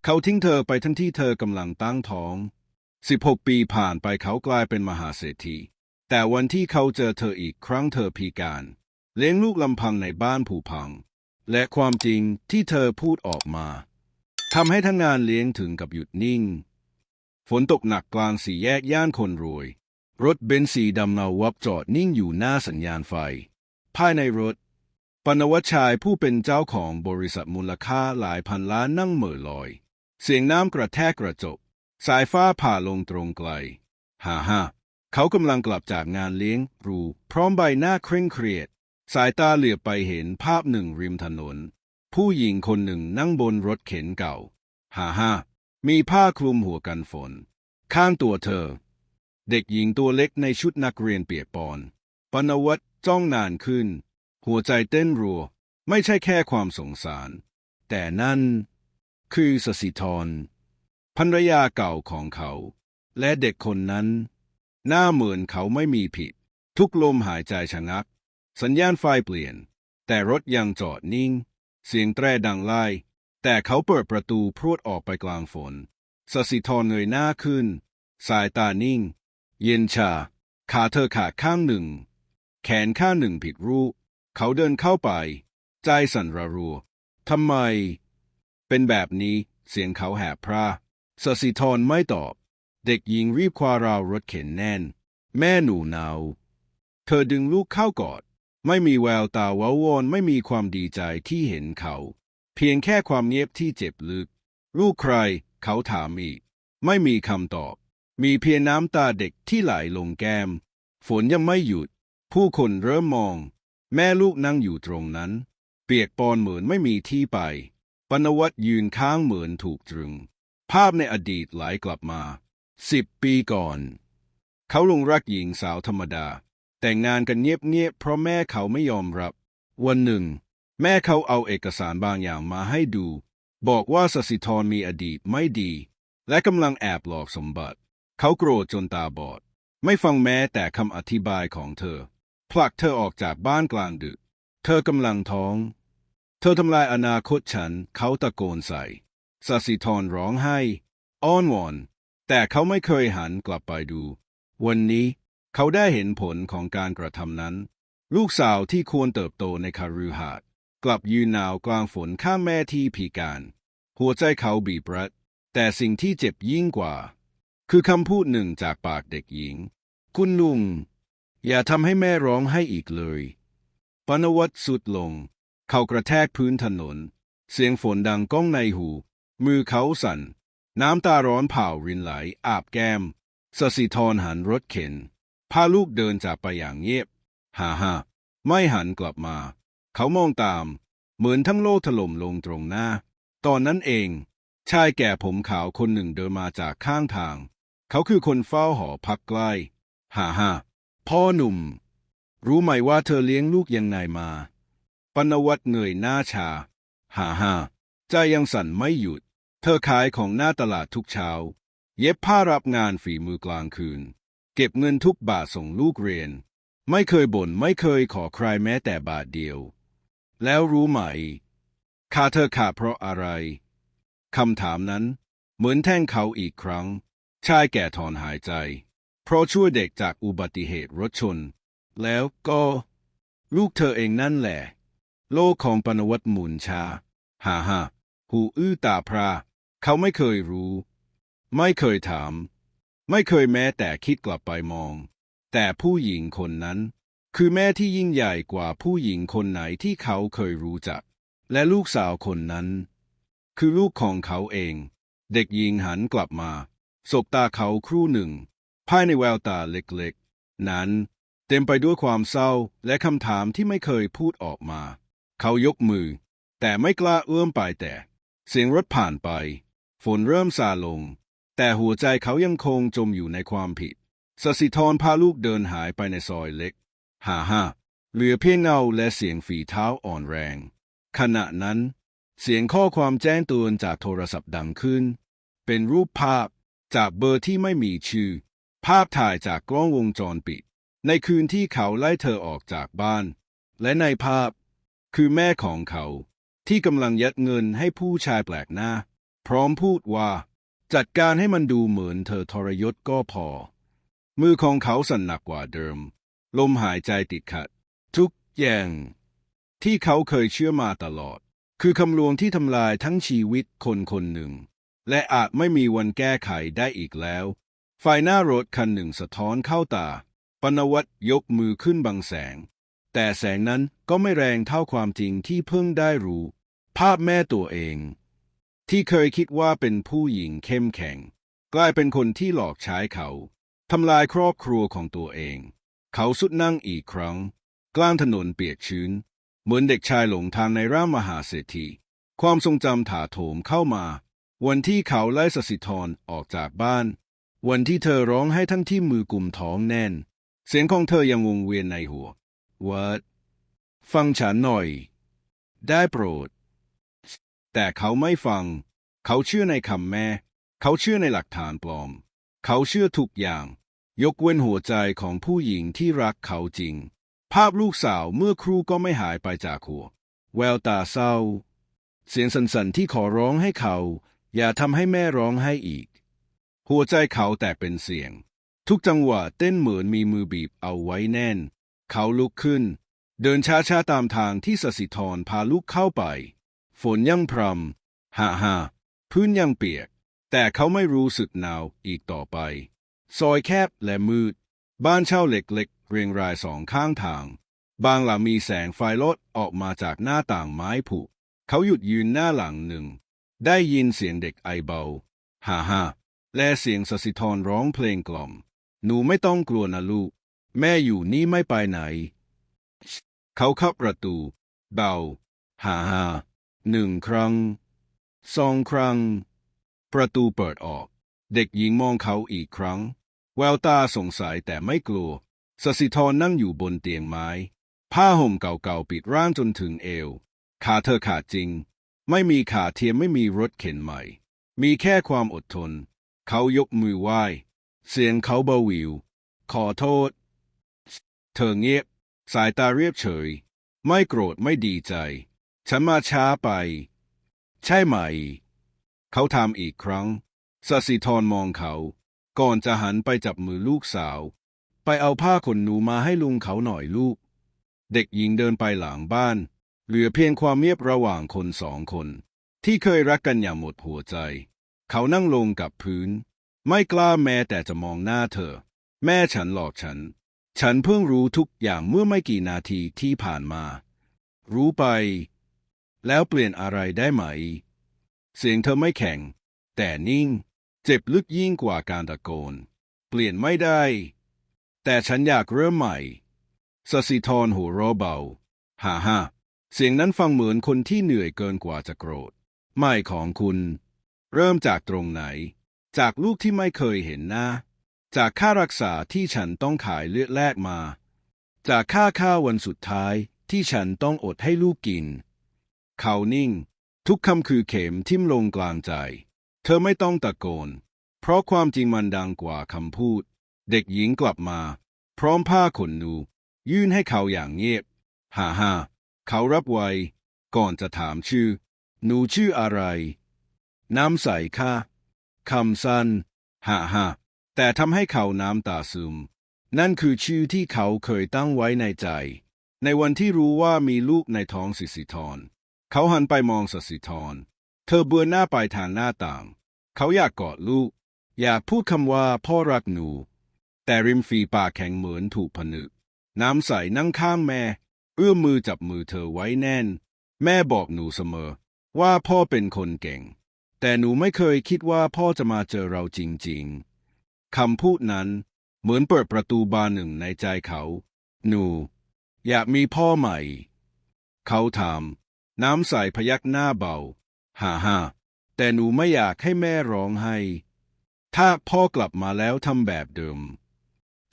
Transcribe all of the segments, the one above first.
เขาทิ้งเธอไปทั้งที่เธอกำลังตั้งท้อง16 ปีผ่านไปเขากลายเป็นมหาเศรษฐีแต่วันที่เขาเจอเธออีกครั้งเธอพิการเลี้ยงลูกลำพังในบ้านผุพังและความจริงที่เธอพูดออกมาทำให้ทั้งงานเลี้ยงถึงกับหยุดนิ่งฝนตกหนักกลางสี่แยกย่านคนรวยรถเบนซ์สีดำเนาวับจอดนิ่งอยู่หน้าสัญญาณไฟภายในรถปนวัชชายผู้เป็นเจ้าของบริษัทมูลค่าหลายพันล้านนั่งเหม่อลอยเสียงน้ำกระแทกกระจกสายฟ้าผ่าลงตรงไกลฮ่าเขากำลังกลับจากงานเลี้ยงรูพร้อมใบหน้าเคร่งเครียดสายตาเหลือบไปเห็นภาพหนึ่งริมถนนผู้หญิงคนหนึ่งนั่งบนรถเข็นเก่าฮ่ามีผ้าคลุมหัวกันฝนข้างตัวเธอเด็กหญิงตัวเล็กในชุดนักเรียนเปียกปอนปนวัตจ้องนานขึ้นหัวใจเต้นรัวไม่ใช่แค่ความสงสารแต่นั่นคือสศิธรภรรยาเก่าของเขาและเด็กคนนั้นหน้าเหมือนเขาไม่มีผิดทุกลมหายใจชะงักสัญญาณไฟเปลี่ยนแต่รถยังจอดนิ่งเสียงแตรดังไล่แต่เขาเปิดประตูพรวดออกไปกลางฝนสศิธรเงยหน้าขึ้นสายตานิ่งเย็นชาขาเธอขาดข้างหนึ่งแขนข้างหนึ่งผิดรูปเขาเดินเข้าไปใจสั่นระรัวทำไมเป็นแบบนี้เสียงเขาแหบพร่าสศิธรไม่ตอบเด็กหญิงรีบคว้าราวรถเข็นแน่นแม่หนูหนาวเธอดึงลูกเข้ากอดไม่มีแววตาว้าวอนไม่มีความดีใจที่เห็นเขาเพียงแค่ความเงียบที่เจ็บลึกลูกใครเขาถามอีกไม่มีคำตอบมีเพียงน้ำตาเด็กที่ไหลลงแก้มฝนยังไม่หยุดผู้คนเริ่มมองแม่ลูกนั่งอยู่ตรงนั้นเปียกปอนเหมือนไม่มีที่ไปปนวัตยืนข้างเหมือนถูกตรึงภาพในอดีตไหลกลับมา10 ปีก่อนเขาหลงรักหญิงสาวธรรมดาแต่งงานกันเงียบๆเพราะแม่เขาไม่ยอมรับวันหนึ่งแม่เขาเอาเอกสารบางอย่างมาให้ดูบอกว่าสศิธรมีอดีตไม่ดีและกำลังแอบหลอกสมบัติเขาโกรธจนตาบอดไม่ฟังแม้แต่คำอธิบายของเธอผลักเธอออกจากบ้านกลางดึกเธอกำลังท้องเธอทำลายอนาคตฉันเขาตะโกนใส่สศิธรร้องไห้อ้อนวอนแต่เขาไม่เคยหันกลับไปดูวันนี้เขาได้เห็นผลของการกระทำนั้นลูกสาวที่ควรเติบโตในคฤหาสน์กลับยืนหนาวกลางฝนข้างแม่ที่พิการหัวใจเขาบีบรัดแต่สิ่งที่เจ็บยิ่งกว่าคือคำพูดหนึ่งจากปากเด็กหญิงคุณลุงอย่าทำให้แม่ร้องไห้อีกเลยปนวัตสุดลงเขากระแทกพื้นถนนเสียงฝนดังก้องในหูมือเขาสั่นน้ำตาร้อนเผารินไหลอาบแก้มสศิธรหันรถเข็นพาลูกเดินจากไปอย่างเงียบฮ่าไม่หันกลับมาเขามองตามเหมือนทั้งโลกถล่มลงตรงหน้าตอนนั้นเองชายแก่ผมขาวคนหนึ่งเดินมาจากข้างทางเขาคือคนเฝ้าหอพักใกล้ฮ่าพ่อหนุ่มรู้ไหมว่าเธอเลี้ยงลูกยังไงมาปนวัตเงยหน้าชาฮ่าใจยังสั่นไม่หยุดเธอขายของหน้าตลาดทุกเช้าเย็บผ้ารับงานฝีมือกลางคืนเก็บเงินทุกบาทส่งลูกเรียนไม่เคยบ่นไม่เคยขอใครแม้แต่บาทเดียวแล้วรู้ไหมค่าเธอขาดเพราะอะไรคำถามนั้นเหมือนแท่งเขาอีกครั้งชายแก่ถอนหายใจเพราะช่วยเด็กจากอุบัติเหตุรถชนแล้วก็ลูกเธอเองนั่นแหละโลกของปนวัตหมุนช้าฮ่าหูอื้อตาพร่าเขาไม่เคยรู้ไม่เคยถามไม่เคยแม้แต่คิดกลับไปมองแต่ผู้หญิงคนนั้นคือแม่ที่ยิ่งใหญ่กว่าผู้หญิงคนไหนที่เขาเคยรู้จักและลูกสาวคนนั้นคือลูกของเขาเองเด็กหญิงหันกลับมาสบตาเขาครู่หนึ่งภายในแววตาเล็กๆนั้นเต็มไปด้วยความเศร้าและคำถามที่ไม่เคยพูดออกมาเขายกมือแต่ไม่กล้าเอื้อมไปแต่เสียงรถผ่านไปฝนเริ่มซาลงแต่หัวใจเขายังคงจมอยู่ในความผิดสศิธรพาลูกเดินหายไปในซอยเล็กฮ่าเหลือเพียงเงาและเสียงฝีเท้าอ่อนแรงขณะนั้นเสียงข้อความแจ้งเตือนจากโทรศัพท์ดังขึ้นเป็นรูปภาพจากเบอร์ที่ไม่มีชื่อภาพถ่ายจากกล้องวงจรปิดในคืนที่เขาไล่เธอออกจากบ้านและในภาพคือแม่ของเขาที่กำลังยัดเงินให้ผู้ชายแปลกหน้า พร้อมพูดว่าจัดการให้มันดูเหมือนเธอทรยศก็พอมือของเขาสั่นหนักกว่าเดิมลมหายใจติดขัดทุกอย่างที่เขาเคยเชื่อมาตลอดคือคำลวงที่ทำลายทั้งชีวิตคนคนหนึ่งและอาจไม่มีวันแก้ไขได้อีกแล้วไฟหน้ารถคันหนึ่งสะท้อนเข้าตาปนวัตรยกมือขึ้นบังแสงแต่แสงนั้นก็ไม่แรงเท่าความจริงที่เพิ่งได้รู้ภาพแม่ตัวเองที่เคยคิดว่าเป็นผู้หญิงเข้มแข็งกลายเป็นคนที่หลอกใช้เขาทำลายครอบครัวของตัวเองเขาสุดนั่งอีกครั้งกลางถนนเปียกชื้นเหมือนเด็กชายหลงทางในร่างมหาเศรษฐีความทรงจำถาโถมเข้ามาวันที่เขาไล่สสิธรออกจากบ้านวันที่เธอร้องให้ทั้งที่มือกุมท้องแน่นเสียงของเธอยังวงเวียนในหัวว่าฟังฉันหน่อยได้โปรดแต่เขาไม่ฟังเขาเชื่อในคำแม่เขาเชื่อในหลักฐานปลอมเขาเชื่อทุกอย่างยกเว้นหัวใจของผู้หญิงที่รักเขาจริงภาพลูกสาวเมื่อครู่ก็ไม่หายไปจากหัวแววตาเศร้าเสียงสั่นๆที่ขอร้องให้เขาอย่าทำให้แม่ร้องไห้อีกหัวใจเขาแตกเป็นเสียงทุกจังหวะเต้นเหมือนมีมือบีบเอาไว้แน่นเขาลุกขึ้นเดินช้าๆตามทางที่สสิธรพาลูกเข้าไปฝนยังพรำฮ่าพื้นยังเปียกแต่เขาไม่รู้สึกหนาวอีกต่อไปซอยแคบและมืดบ้านเช่าเล็กๆเรียงรายสองข้างทางบางหลังมีแสงไฟลดออกมาจากหน้าต่างไม้ผุเขาหยุดยืนหน้าหลังหนึ่งได้ยินเสียงเด็กไอเบาฮ่าและเสียงสสิธรร้องเพลงกล่อมหนูไม่ต้องกลัวนะลูกแม่อยู่นี่ไม่ไปไหนเขาเข้าประตูเบาฮ่าหนึ่งครั้งสองครั้งประตูเปิดออกเด็กหญิงมองเขาอีกครั้งแววตาสงสัยแต่ไม่กลัวสสิธรนั่งอยู่บนเตียงไม้ผ้าห่มเก่าๆปิดร่างจนถึงเอวขาเธอขาดจริงไม่มีขาเทียมไม่มีรถเข็นใหม่มีแค่ความอดทนเขายกมือไหว้เสียงเขาเบาหวิวขอโทษเธอเงียบสายตาเรียบเฉยไม่โกรธไม่ดีใจฉันมาช้าไปใช่ไหมเขาถามอีกครั้งสสิธรมองเขาก่อนจะหันไปจับมือลูกสาวไปเอาผ้าขนหนูมาให้ลุงเขาหน่อยลูกเด็กหญิงเดินไปหลังบ้านเหลือเพียงความเงียบระหว่างคนสองคนที่เคยรักกันอย่างหมดหัวใจเขานั่งลงกับพื้นไม่กล้าแม้แต่จะมองหน้าเธอแม่ฉันหลอกฉันเพิ่งรู้ทุกอย่างเมื่อไม่กี่นาทีที่ผ่านมารู้ไปแล้วเปลี่ยนอะไรได้ไหมเสียงเธอไม่แข็งแต่นิ่งเจ็บลึกยิ่งกว่าการตะโกนเปลี่ยนไม่ได้แต่ฉันอยากเริ่มใหม่สสิธรหัวเราะเบาฮ่าเสียงนั้นฟังเหมือนคนที่เหนื่อยเกินกว่าจะโกรธไม่ของคุณเริ่มจากตรงไหนจากลูกที่ไม่เคยเห็นหน้าจากค่ารักษาที่ฉันต้องขายเลือดแลกมาจากค่าข้าววันสุดท้ายที่ฉันต้องอดให้ลูกกินเขานิ่งทุกคำคือเข็มทิ่มลงกลางใจเธอไม่ต้องตะโกนเพราะความจริงมันดังกว่าคำพูดเด็กหญิงกลับมาพร้อมผ้าขนหนูยื่นให้เขาอย่างเงียบฮ่าเขารับไว้ก่อนจะถามชื่อหนูชื่ออะไรน้ำใสค่ะคำสั้นฮ่าแต่ทำให้เขาน้ำตาซึมนั่นคือชื่อที่เขาเคยตั้งไว้ในใจในวันที่รู้ว่ามีลูกในท้องสสิธรเขาหันไปมองสสิธรเธอเบือนหน้าไปทางหน้าต่างเขาอยากกอดลูกอยากพูดคำว่าพ่อรักหนูแต่ริมฝีปากแข็งเหมือนถูกผนึกน้ำใสนั่งข้างแม่เอื้อมมือจับมือเธอไว้แน่นแม่บอกหนูเสมอว่าพ่อเป็นคนเก่งแต่หนูไม่เคยคิดว่าพ่อจะมาเจอเราจริงๆคำพูดนั้นเหมือนเปิดประตูบานหนึ่งในใจเขาหนูอยากมีพ่อใหม่เขาถามน้ำใสพยักหน้าเบาฮ่าแต่หนูไม่อยากให้แม่ร้องไห้ถ้าพ่อกลับมาแล้วทำแบบเดิม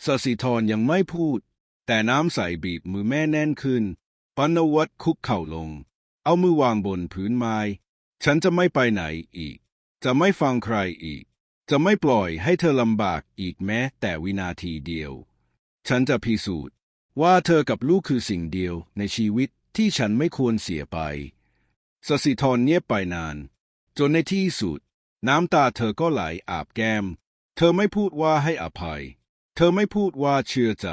สสิธรยังไม่พูดแต่น้ำใสบีบมือแม่แน่นขึ้นปนวัตรคุกเข่าลงเอามือวางบนพื้นไม้ฉันจะไม่ไปไหนอีกจะไม่ฟังใครอีกจะไม่ปล่อยให้เธอลำบากอีกแม้แต่วินาทีเดียวฉันจะพิสูจน์ว่าเธอกับลูกคือสิ่งเดียวในชีวิตที่ฉันไม่ควรเสียไปสสิธรเงียบไปนาน จนในที่สุดน้ำตาเธอก็ไหลอาบแก้มเธอไม่พูดว่าให้อภัยเธอไม่พูดว่าเชื่อใจ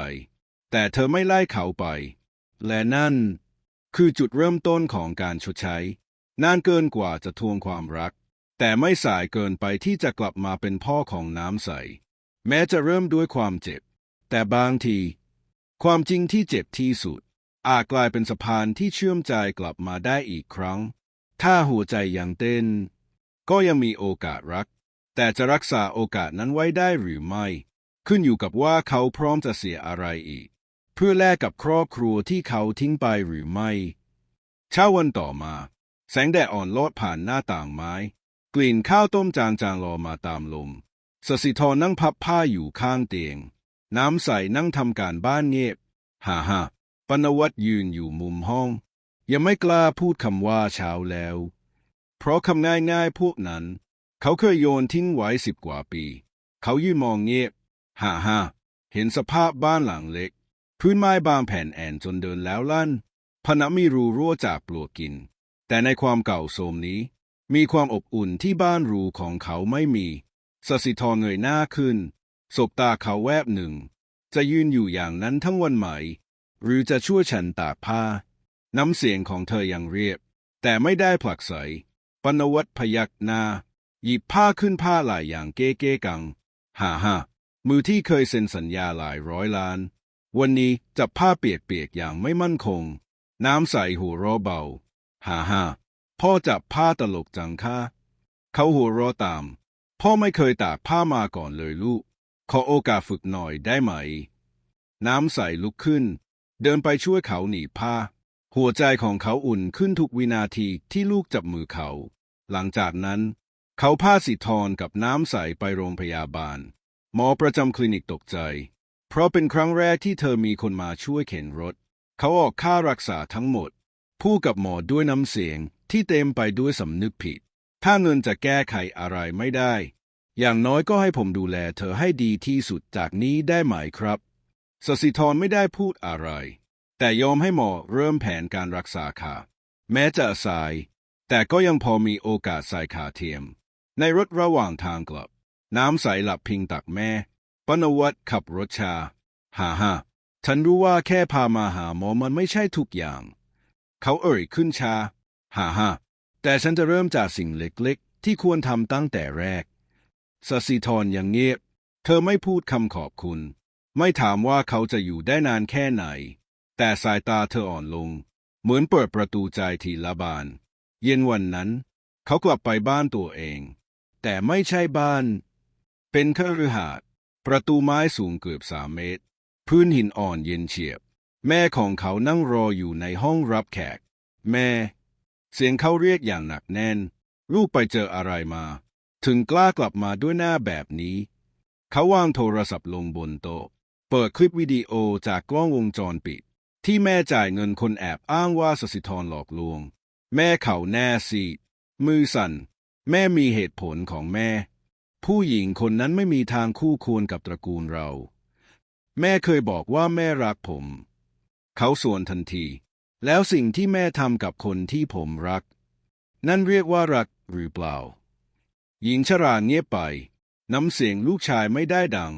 แต่เธอไม่ไล่เขาไปและนั่นคือจุดเริ่มต้นของการชดใช้นานเกินกว่าจะทวงความรักแต่ไม่สายเกินไปที่จะกลับมาเป็นพ่อของน้ำใสแม้จะเริ่มด้วยความเจ็บแต่บางทีความจริงที่เจ็บที่สุดอาจกลายเป็นสะพานที่เชื่อมใจกลับมาได้อีกครั้งถ้าหัวใจยังเต้นก็ยังมีโอกาสรักแต่จะรักษาโอกาสนั้นไว้ได้หรือไม่ขึ้นอยู่กับว่าเขาพร้อมจะเสียอะไรอีกเพื่อแลกกับครอบครัวที่เขาทิ้งไปหรือไม่เช้าวันต่อมาแสงแดดอ่อนลอดผ่านหน้าต่างไม้กลิ่นข้าวต้มจางๆลอยมาตามลมสสิธรนั่งพับผ้าอยู่ข้างเตียงน้ำใสนั่งทำการบ้านเงียบฮ่าปนวัตรยืนอยู่มุมห้องยังไม่กล้าพูดคำว่าเช้าแล้วเพราะคำง่ายๆพวกนั้นเขาเคยโยนทิ้งไว้10 กว่าปีเขายืนมองเงียบฮ่าเห็นสภาพบ้านหลังเล็กพื้นไม้บางแผ่นแอนจนเดินแล้วลั่นผนังมีรูรั่วจากปลวกกินแต่ในความเก่าโทรมนี้มีความอบอุ่นที่บ้านรูของเขาไม่มีสสิธรเงยหน้าขึ้นสบตาเขาแวบหนึ่งจะยืนอยู่อย่างนั้นทั้งวันไหมหรือจะช่วยฉันตากผ้าน้ำเสียงของเธอยังเรียบแต่ไม่ได้ผลักไสปนวัตรพยักหน้าหยิบผ้าขึ้นผ้าหลายอย่างเก้กังฮ่ามือที่เคยเซ็นสัญญาหลายร้อยล้านวันนี้จับผ้าเปียกๆอย่างไม่มั่นคงน้ำใสหัวเราะเบาฮ่าพ่อจับผ้าตลกจังค่ะเขาหัวเราะตามพ่อไม่เคยตากผ้ามาก่อนเลยลูกขอโอกาสฝึกหน่อยได้ไหมน้ำใสลุกขึ้นเดินไปช่วยเขาหนีผ้าหัวใจของเขาอุ่นขึ้นทุกวินาทีที่ลูกจับมือเขาหลังจากนั้นเขาพาสิธรกับน้ำใสไปโรงพยาบาลหมอประจำคลินิกตกใจเพราะเป็นครั้งแรกที่เธอมีคนมาช่วยเข็นรถเขาออกค่ารักษาทั้งหมดพูดกับหมอด้วยน้ำเสียงที่เต็มไปด้วยสำนึกผิดถ้าเงินจะแก้ไขอะไรไม่ได้อย่างน้อยก็ให้ผมดูแลเธอให้ดีที่สุดจากนี้ได้ไหมครับสสิธรไม่ได้พูดอะไรแต่ยอมให้หมอเริ่มแผนการรักษาขาแม้จะสายแต่ก็ยังพอมีโอกาสใส่ขาเทียมในรถระหว่างทางกลับน้ำใสหลับพิงตักแม่ปนวัตรขับรถช้าฮ่าฉันรู้ว่าแค่พามาหาหมอมันไม่ใช่ทุกอย่างเขาเอ่ยขึ้นช้าฮ่าแต่ฉันจะเริ่มจากสิ่งเล็กๆที่ควรทำตั้งแต่แรกสสิธรยังเงียบเธอไม่พูดคำขอบคุณไม่ถามว่าเขาจะอยู่ได้นานแค่ไหนแต่สายตาเธออ่อนลงเหมือนเปิดประตูใจทีละบานเย็นวันนั้นเขากลับไปบ้านตัวเองแต่ไม่ใช่บ้านเป็นคฤหาสน์ประตูไม้สูงเกือบ3 เมตรพื้นหินอ่อนเย็นเฉียบแม่ของเขานั่งรออยู่ในห้องรับแขกแม่เสียงเขาเรียกอย่างหนักแน่นลูกไปเจออะไรมาถึงกล้ากลับมาด้วยหน้าแบบนี้เขาวางโทรศัพท์ลงบนโต๊ะเปิดคลิปวิดีโอจากกล้องวงจรปิดที่แม่จ่ายเงินคนแอบอ้างว่าสสิธรหลอกลวงแม่เขาแน่ซีดมือสั่นแม่มีเหตุผลของแม่ผู้หญิงคนนั้นไม่มีทางคู่ควรกับตระกูลเราแม่เคยบอกว่าแม่รักผมเขาสวนทันทีแล้วสิ่งที่แม่ทำกับคนที่ผมรักนั่นเรียกว่ารักหรือเปล่าหญิงชราเงียบไปน้ำเสียงลูกชายไม่ได้ดัง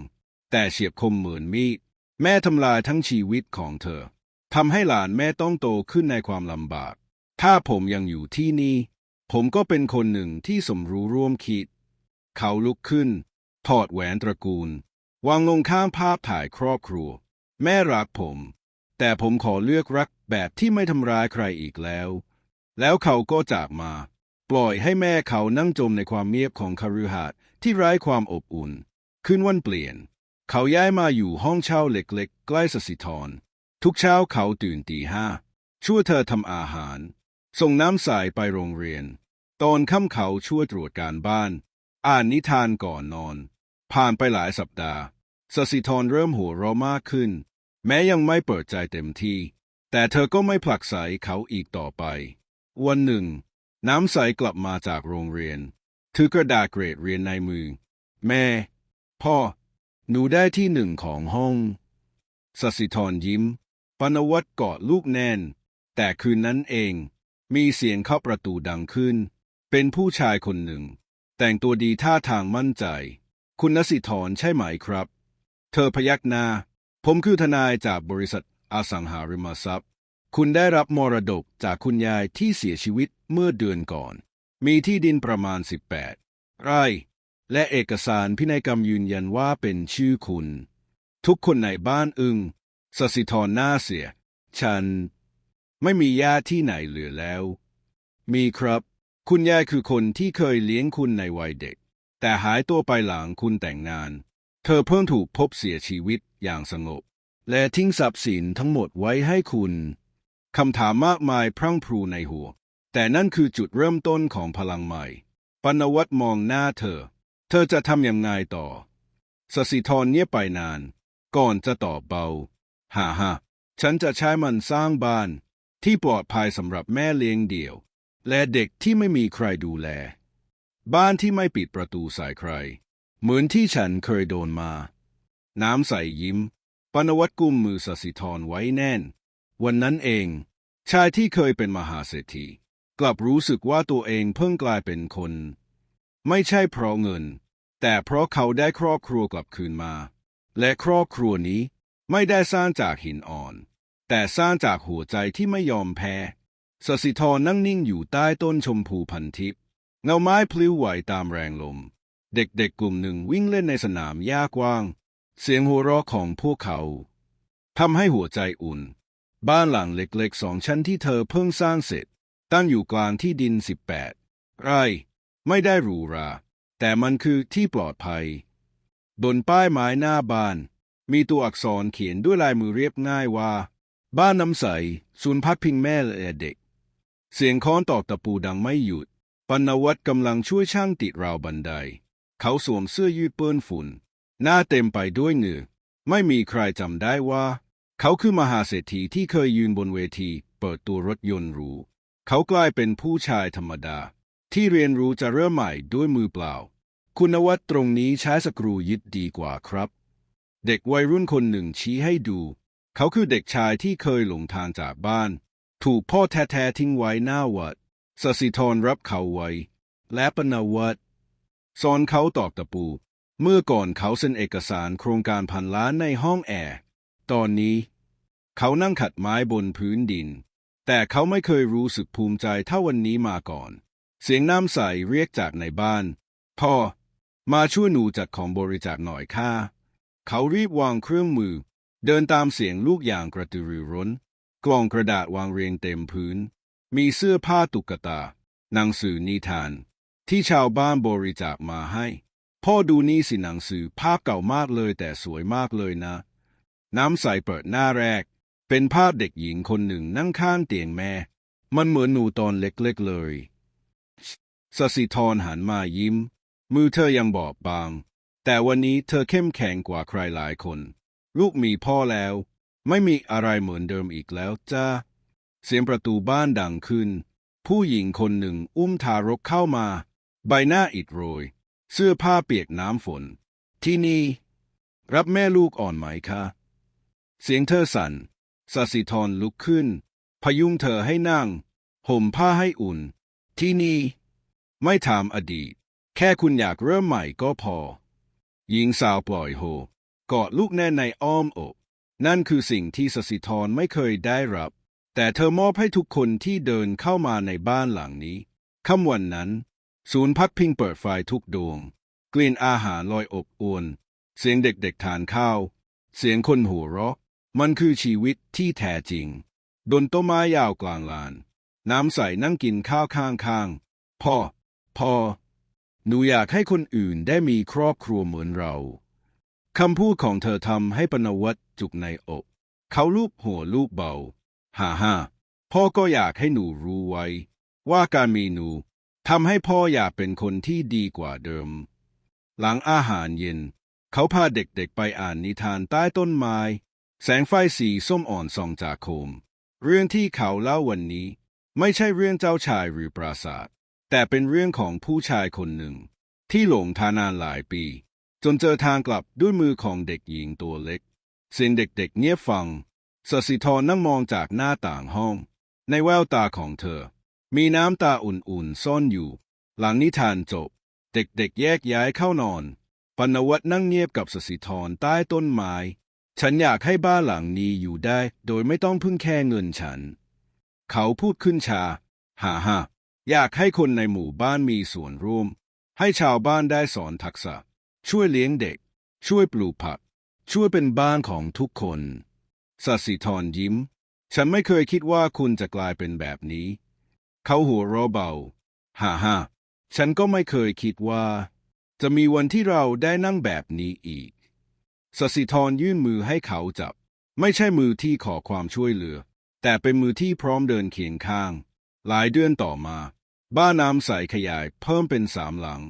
แต่เฉียบคมเหมือนมีดแม่ทำลายทั้งชีวิตของเธอทำให้หลานแม่ต้องโตขึ้นในความลำบากถ้าผมยังอยู่ที่นี่ผมก็เป็นคนหนึ่งที่สมรู้ร่วมคิดเขาลุกขึ้นถอดแหวนตระกูลวางลงข้างภาพถ่ายครอบครัวแม่รักผมแต่ผมขอเลือกรักแบบที่ไม่ทำร้ายใครอีกแล้วเขาก็จากมาปล่อยให้แม่เขานั่งจมในความเงียบของคฤหาสน์ที่ไร้ความอบอุ่นคืนวันเปลี่ยนเขาย้ายมาอยู่ห้องเช่าเล็กๆใกล้สสิธรทุกเช้าเขาตื่นตี 5ช่วยเธอทำอาหารส่งน้ำใสไปโรงเรียนตอนค่ำเขาช่วยตรวจการบ้านอ่านนิทานก่อนนอนผ่านไปหลายสัปดาห์สสิธรเริ่มหัวเราะมากขึ้นแม้ยังไม่เปิดใจเต็มที่แต่เธอก็ไม่ผลักไสเขาอีกต่อไปวันหนึ่งน้ำใสกลับมาจากโรงเรียนถือกระดาษเกรดเรียนในมือแม่พ่อหนูได้ที่1ของห้องสสิธรยิ้มปนวัตรกอดลูกแน่นแต่คืนนั้นเองมีเสียงเคาะประตูดังขึ้น เป็นผู้ชายคนหนึ่งแต่งตัวดีท่าทางมั่นใจคุณณสิธรใช่ไหมครับเธอพยักหน้าผมคือทนายจากบริษัทอสังหาริมทรัพย์คุณได้รับมรดกจากคุณยายที่เสียชีวิตเมื่อเดือนก่อนมีที่ดินประมาณ18ไร่และเอกสารพินัยกรรมยืนยันว่าเป็นชื่อคุณทุกคนในบ้านอึ้งสศิธรหน้าเสียฉันไม่มีญาติที่ไหนเหลือแล้วมีครับคุณยายคือคนที่เคยเลี้ยงคุณในวัยเด็กแต่หายตัวไปหลังคุณแต่งงานเธอเพิ่งถูกพบเสียชีวิตอย่างสงบและทิ้งทรัพย์สินทั้งหมดไว้ให้คุณคำถามมากมายพรั่งพรูในหัวแต่นั่นคือจุดเริ่มต้นของพลังใหม่ปนวัตมองหน้าเธอจะทำยังไงต่อสศิธรเงียบไปนานก่อนจะตอบเบาฮ่าฉันจะใช้มันสร้างบ้านที่ปลอดภัยสำหรับแม่เลี้ยงเดี่ยวและเด็กที่ไม่มีใครดูแลบ้านที่ไม่ปิดประตูใส่ใครเหมือนที่ฉันเคยโดนมาน้ำใสยิ้มปนวัตกุมมือสศิธรไว้แน่นวันนั้นเองชายที่เคยเป็นมหาเศรษฐีกลับรู้สึกว่าตัวเองเพิ่งกลายเป็นคนไม่ใช่เพราะเงินแต่เพราะเขาได้ครอบครัวกลับคืนมาและครอบครัวนี้ไม่ได้สร้างจากหินอ่อนแต่สร้างจากหัวใจที่ไม่ยอมแพ้สศิธรนั่งนิ่งอยู่ใต้ต้นชมพูพันทิพย์เงาไม้พลิ้วไหวตามแรงลมเด็กๆกลุ่มหนึ่งวิ่งเล่นในสนามหญ้ากว้างเสียงหัวเราะของพวกเขาทำให้หัวใจอุ่นบ้านหลังเล็กๆ2 ชั้นที่เธอเพิ่งสร้างเสร็จตั้งอยู่กลางที่ดิน18 ไร่ไม่ได้หรูหราแต่มันคือที่ปลอดภัยบนป้ายไม้หน้าบ้านมีตัวอักษรเขียนด้วยลายมือเรียบง่ายว่าบ้านน้ำใสศูนย์พักพิงแม่และเด็กเสียงค้อนตอกตะปูดังไม่หยุดปนวัตกำลังช่วยช่างติดราวบันไดเขาสวมเสื้อยืดเปื้อนฝุ่นหน้าเต็มไปด้วยเหงื่อไม่มีใครจำได้ว่าเขาคือมหาเศรษฐีที่เคยยืนบนเวทีเปิดตัวรถยนต์หรูเขากลายเป็นผู้ชายธรรมดาที่เรียนรู้จะเริ่มใหม่ด้วยมือเปล่าคุณวัตตรงนี้ใช้สกรูยึดดีกว่าครับเด็กวัยรุ่นคนหนึ่งชี้ให้ดูเขาคือเด็กชายที่เคยหลงทางจากบ้านถูกพ่อแท้ๆทิ้งไว้หน้าวัดสศิธรรับเขาไว้และปนวัตสอนเขาตอกตะปูเมื่อก่อนเขาเซ็นเอกสารโครงการ1,000 ล้านในห้องแอร์ตอนนี้เขานั่งขัดไม้บนพื้นดินแต่เขาไม่เคยรู้สึกภูมิใจเท่าวันนี้มาก่อนเสียงน้ำใสเรียกจากในบ้านพ่อมาช่วยหนูจัดของบริจาคหน่อยค่ะเขารีบวางเครื่องมือเดินตามเสียงลูกอย่างกระตือรือร้นกล่องกระดาษวางเรียงเต็มพื้นมีเสื้อผ้าตุ๊กตาหนังสือนิทานที่ชาวบ้านบริจาคมาให้พ่อดูนี่สิหนังสือภาพเก่ามากเลยแต่สวยมากเลยนะน้ำใสเปิดหน้าแรกเป็นภาพเด็กหญิงคนหนึ่งนั่งข้างเตียงแม่มันเหมือนหนูตอนเล็กๆเลยสศิธรหันมายิ้มมือเธอยังบอบบางแต่วันนี้เธอเข้มแข็งกว่าใครหลายคนลูกมีพ่อแล้วไม่มีอะไรเหมือนเดิมอีกแล้วจ้าเสียงประตูบ้านดังขึ้นผู้หญิงคนหนึ่งอุ้มทารกเข้ามาใบหน้าอิดโรยเสื้อผ้าเปียกน้ำฝนที่นี่รับแม่ลูกอ่อนไหมคะเสียงเธอสั่นสศิธรลุกขึ้นพยุงเธอให้นั่งห่มผ้าให้อุ่นที่นี่ไม่ถามอดีตแค่คุณอยากเริ่มใหม่ก็พอหญิงสาวปล่อยโฮกอดลูกแน่นในอ้อมอกนั่นคือสิ่งที่สศิธรไม่เคยได้รับแต่เธอมอบให้ทุกคนที่เดินเข้ามาในบ้านหลังนี้ค่ำวันนั้นศูนย์พักพิงเปิดไฟทุกดวงกลิ่นอาหารลอยอบอวนเสียงเด็กๆทานข้าวเสียงคนหัวเราะมันคือชีวิตที่แท้จริงบนต้นไม้ยาวกลางลานน้ำใสนั่งกินข้าวข้างๆพ่อหนูอยากให้คนอื่นได้มีครอบครัวเหมือนเราคำพูดของเธอทำให้ปนวัตจุกในอกเขาลูบหัวลูบเบาฮ่าพ่อก็อยากให้หนูรู้ไว้ว่าการมีหนูทำให้พ่ออยากเป็นคนที่ดีกว่าเดิมหลังอาหารเย็นเขาพาเด็กๆไปอ่านนิทานใต้ต้นไม้แสงไฟสีส้มอ่อนส่องจากโคมเรื่องที่เขาเล่าวันนี้ไม่ใช่เรื่องเจ้าชายหรือปราสาทแต่เป็นเรื่องของผู้ชายคนหนึ่งที่หลงทางนานหลายปีจนเจอทางกลับด้วยมือของเด็กหญิงตัวเล็กเสียงเด็กๆเงียบฟังสศิธรนั่งมองจากหน้าต่างห้องในแววตาของเธอมีน้ำตาอุ่นๆซ่อนอยู่ หลังนิทานจบเด็กๆแยกย้ายเข้านอนปณวัฒน์นั่งเงียบกับสศิธรใต้ต้นไม้ฉันอยากให้บ้านหลังนี้อยู่ได้โดยไม่ต้องพึ่งแค่เงินฉันเขาพูดขึ้นช้าฮ่าอยากให้คนในหมู่บ้านมีส่วนร่วมให้ชาวบ้านได้สอนทักษะช่วยเลี้ยงเด็กช่วยปลูกผักช่วยเป็นบ้านของทุกคนสศิธรยิ้มฉันไม่เคยคิดว่าคุณจะกลายเป็นแบบนี้เขาหัวเราะเบาฮ่าฉันก็ไม่เคยคิดว่าจะมีวันที่เราได้นั่งแบบนี้อีกสศิธรยื่นมือให้เขาจับไม่ใช่มือที่ขอความช่วยเหลือแต่เป็นมือที่พร้อมเดินเคียงข้างหลายเดือนต่อมาบ้านน้ำใสขยายเพิ่มเป็น3 หลัง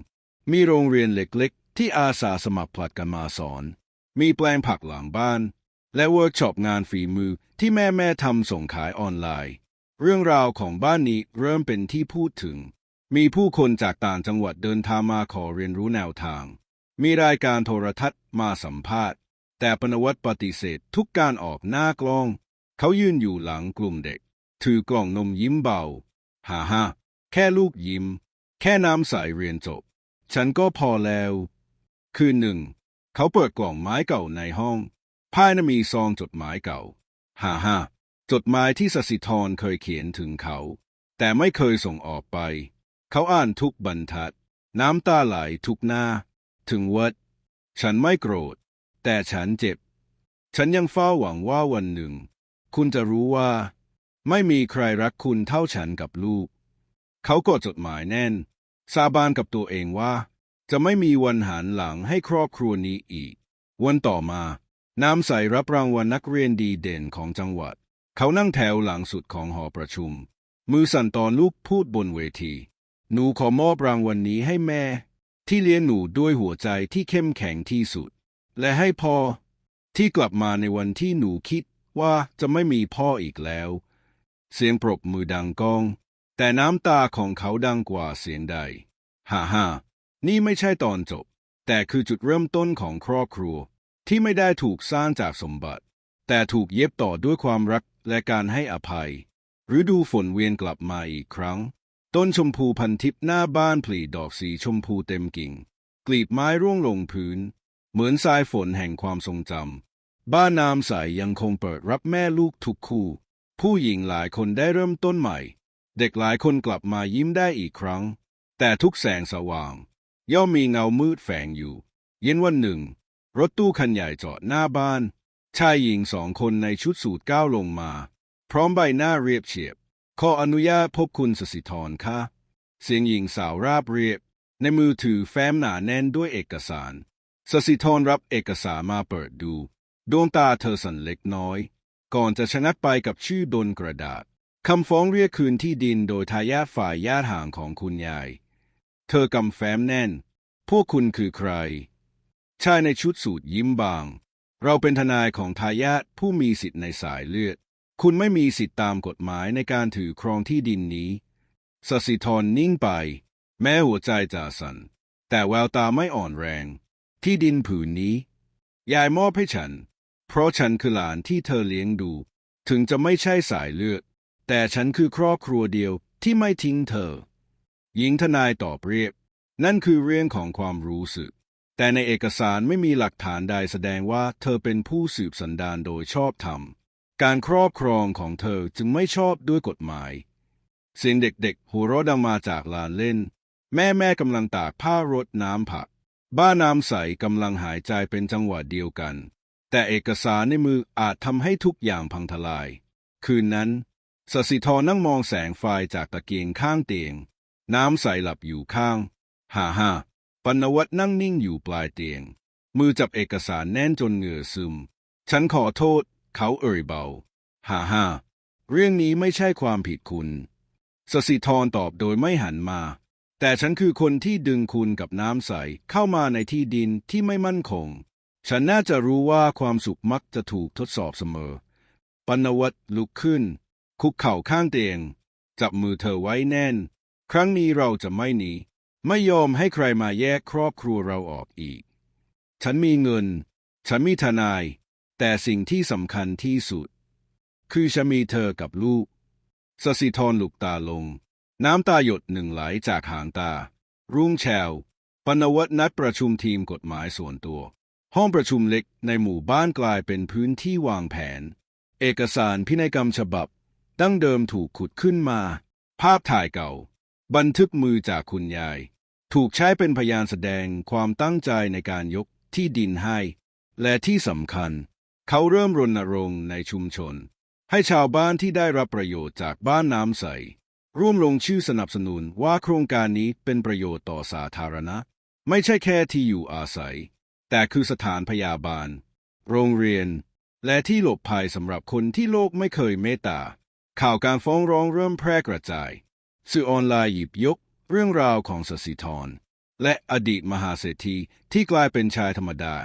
มีโรงเรียนเล็กๆที่อาสาสมัครผลัดกันมาสอนมีแปลงผักหลังบ้านและเวิร์กช็อปงานฝีมือที่แม่ทำส่งขายออนไลน์เรื่องราวของบ้านนี้เริ่มเป็นที่พูดถึงมีผู้คนจากต่างจังหวัดเดินทางมาขอเรียนรู้แนวทางมีรายการโทรทัศน์มาสัมภาษณ์แต่ปณวัฒน์ปฏิเสธทุกการออกหน้ากล้องเขายืนอยู่หลังกลุ่มเด็กถือกล่องนมยิ้มเบาฮ่าแค่ลูกยิ้มแค่น้ำใสเรียนจบฉันก็พอแล้วคืนหนึ่งเขาเปิดกล่องไม้เก่าในห้องภายในมีซองจดหมายเก่าฮ่าจดหมายที่สศิธรเคยเขียนถึงเขาแต่ไม่เคยส่งออกไปเขาอ่านทุกบรรทัดน้ำตาไหลทุกหน้าถึงวัดฉันไม่โกรธแต่ฉันเจ็บฉันยังเฝ้าหวังว่าวันหนึ่งคุณจะรู้ว่าไม่มีใครรักคุณเท่าฉันกับลูกเขากดจดหมายแน่นสาบานกับตัวเองว่าจะไม่มีวันหันหลังให้ครอบครัวนี้อีกวันต่อมาน้ำใสรับรางวัลนักเรียนดีเด่นของจังหวัดเขานั่งแถวหลังสุดของหอประชุมมือสั่นตอนลูกพูดบนเวทีหนูขอมอบรางวัลนี้ให้แม่ที่เลี้ยงหนูด้วยหัวใจที่เข้มแข็งที่สุดและให้พ่อที่กลับมาในวันที่หนูคิดว่าจะไม่มีพ่ออีกแล้วเสียงปรบมือดังก้องแต่น้ำตาของเขาดังกว่าเสียงใดฮ่านี่ไม่ใช่ตอนจบแต่คือจุดเริ่มต้นของครอบครัวที่ไม่ได้ถูกสร้างจากสมบัติแต่ถูกเย็บต่อด้วยความรักและการให้อภัยฤดูฝนเวียนกลับมาอีกครั้งต้นชมพูพันทิพย์หน้าบ้านผลิดอกสีชมพูเต็มกิ่งกลีบไม้ร่วงลงพื้นเหมือนทรายฝนแห่งความทรงจำบ้านน้ำใสยังคงเปิดรับแม่ลูกทุกคู่ผู้หญิงหลายคนได้เริ่มต้นใหม่เด็กหลายคนกลับมายิ้มได้อีกครั้งแต่ทุกแสงสว่างย่อมมีเงามืดแฝงอยู่เย็นวันหนึ่งรถตู้คันใหญ่จอดหน้าบ้านชายหญิง2 คนในชุดสูทก้าวลงมาพร้อมใบหน้าเรียบเฉียบขออนุญาตพบคุณสศิธรค่ะเสียงหญิงสาวราบเรียบในมือถือแฟ้มหนาแน่นด้วยเอกสารสศิธรรับเอกสารมาเปิดดูดวงตาเธอสั่นเล็กน้อยก่อนจะชะงักไปกับชื่อบนกระดาษคำฟ้องเรียกคืนที่ดินโดยทายาทฝ่ายญาติห่างของคุณยายเธอกำแฟ้มแน่นพวกคุณคือใครชายในชุดสูทยิ้มบางเราเป็นทนายของทายาทผู้มีสิทธิ์ในสายเลือดคุณไม่มีสิทธิตามกฎหมายในการถือครองที่ดินนี้สศิธรนิ่งไปแม้หัวใจจะสั่นแต่แววตาไม่อ่อนแรงที่ดินผืนนี้ยายมอบให้ฉันเพราะฉันคือหลานที่เธอเลี้ยงดูถึงจะไม่ใช่สายเลือดแต่ฉันคือครอบครัวเดียวที่ไม่ทิ้งเธอหญิงทนายตอบเรียบนั่นคือเรื่องของความรู้สึกแต่ในเอกสารไม่มีหลักฐานใดแสดงว่าเธอเป็นผู้สืบสันดานโดยชอบธรรมการครอบครองของเธอจึงไม่ชอบด้วยกฎหมายเสียงเด็กๆหัวเราะดังมาจากลานเล่นแม่กำลังตากผ้ารดน้ำผักบ้านน้ำใสกำลังหายใจเป็นจังหวะเดียวกันแต่เอกสารในมืออาจทำให้ทุกอย่างพังทลายคืนนั้นสศิธรนั่งมองแสงไฟจากตะเกียงข้างเตียงน้ำใสหลับอยู่ข้างฮ่าปณวัฒน์นั่งนิ่งอยู่ปลายเตียงมือจับเอกสารแน่นจนเหงื่อซึมฉันขอโทษเขาเอ่ยเบาฮ่าเรื่องนี้ไม่ใช่ความผิดคุณสศิธรตอบโดยไม่หันมาแต่ฉันคือคนที่ดึงคุณกับน้ำใสเข้ามาในที่ดินที่ไม่มั่นคงฉันน่าจะรู้ว่าความสุขมักจะถูกทดสอบเสมอปณวัฒน์ลุกขึ้นคุกเข่าข้างเตียงจับมือเธอไว้แน่นครั้งนี้เราจะไม่หนีไม่ยอมให้ใครมาแยกครอบครัวเราออกอีกฉันมีเงินฉันมีทนายแต่สิ่งที่สำคัญที่สุดคือฉันมีเธอกับลูกสศิธรหลุกตาลงน้ำตาหยดหนึ่งไหลจากหางตา รุ่งเช้าปนวัตนัดประชุมทีมกฎหมายส่วนตัวห้องประชุมเล็กในหมู่บ้านกลายเป็นพื้นที่วางแผนเอกสารพินัยกรรมฉบับดั้งเดิมถูกขุดขึ้นมาภาพถ่ายเก่าบันทึกมือจากคุณยายถูกใช้เป็นพยานแสดงความตั้งใจในการยกที่ดินให้และที่สำคัญเขาเริ่มรณรงค์ในชุมชนให้ชาวบ้านที่ได้รับประโยชน์จากบ้านน้ำใสร่วมลงชื่อสนับสนุนว่าโครงการนี้เป็นประโยชน์ต่อสาธารณะไม่ใช่แค่ที่อยู่อาศัยแต่คือสถานพยาบาลโรงเรียนและที่หลบภัยสำหรับคนที่โลกไม่เคยเมตตาข่าวการฟ้องร้องเริ่มแพร่กระจายสื่อออนไลน์หยิบยกเรื่องราวของสศิธรและอดีตมหาเศรษฐีที่กลายเป็นชายธรรมดา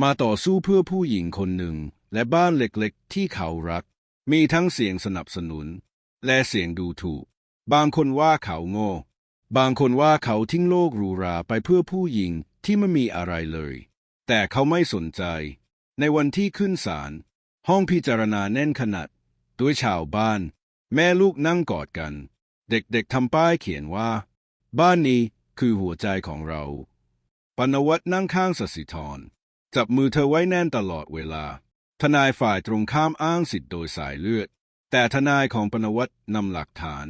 มาต่อสู้เพื่อผู้หญิงคนหนึ่งและบ้านเล็กๆที่เขารักมีทั้งเสียงสนับสนุนและเสียงดูถูกบางคนว่าเขาโง่บางคนว่าเขาทิ้งโลกหรูหราไปเพื่อผู้หญิงที่ไม่มีอะไรเลยแต่เขาไม่สนใจในวันที่ขึ้นศาลห้องพิจารณาแน่นขนาดด้วยชาวบ้านแม่ลูกนั่งกอดกันเด็กๆทำป้ายเขียนว่าบ้านนี้คือหัวใจของเราปนวัตนั่งข้างสศิธรจับมือเธอไว้แน่นตลอดเวลาทนายฝ่ายตรงข้ามอ้างสิทธิ์โดยสายเลือดแต่ทนายของปนวัตนำหลักฐาน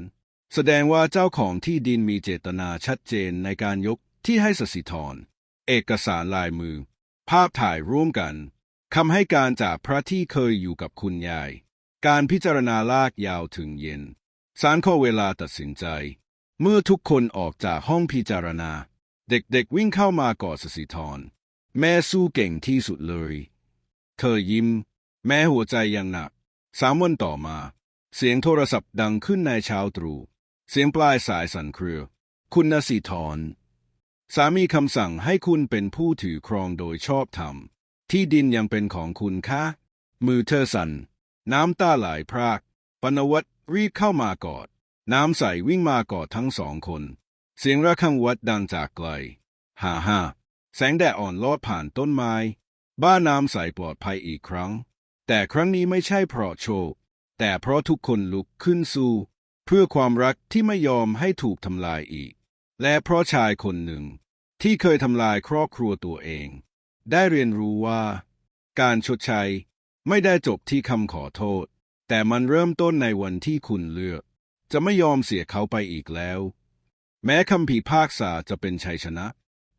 แสดงว่าเจ้าของที่ดินมีเจตนาชัดเจนในการยกที่ให้สศิธรเอกสารลายมือภาพถ่ายร่วมกันคำให้การจากพระที่เคยอยู่กับคุณยายการพิจารณาลากยาวถึงเย็นศาลขอเวลาตัดสินใจเมื่อทุกคนออกจากห้องพิจารณาเด็กๆวิ่งเข้ามากอดสศิธรแม่สู้เก่งที่สุดเลยเธอยิ้มแม้หัวใจยังหนัก3 วันต่อมาเสียงโทรศัพท์ดังขึ้นในเช้าตรู่เสียงปลายสายสั่นเครือคุณนศิธรสามีคำสั่งให้คุณเป็นผู้ถือครองโดยชอบธรรมที่ดินยังเป็นของคุณคะมือเธอสั่นน้ำตาไหลพรากปนวัตรีบเข้ามากอดน้ำใสวิ่งมากอดทั้งสองคนเสียงระฆังวัดดังจากไกลฮ่าฮ่าแสงแดดอ่อนลอดผ่านต้นไม้บ้านน้ำใสปลอดภัยอีกครั้งแต่ครั้งนี้ไม่ใช่เพราะโชคแต่เพราะทุกคนลุกขึ้นสู้เพื่อความรักที่ไม่ยอมให้ถูกทำลายอีกและเพราะชายคนหนึ่งที่เคยทำลายครอบครัวตัวเองได้เรียนรู้ว่าการชดใช้ไม่ได้จบที่คำขอโทษแต่มันเริ่มต้นในวันที่คุณเลือกจะไม่ยอมเสียเขาไปอีกแล้วแม้คำพิพากษาจะเป็นชัยชนะ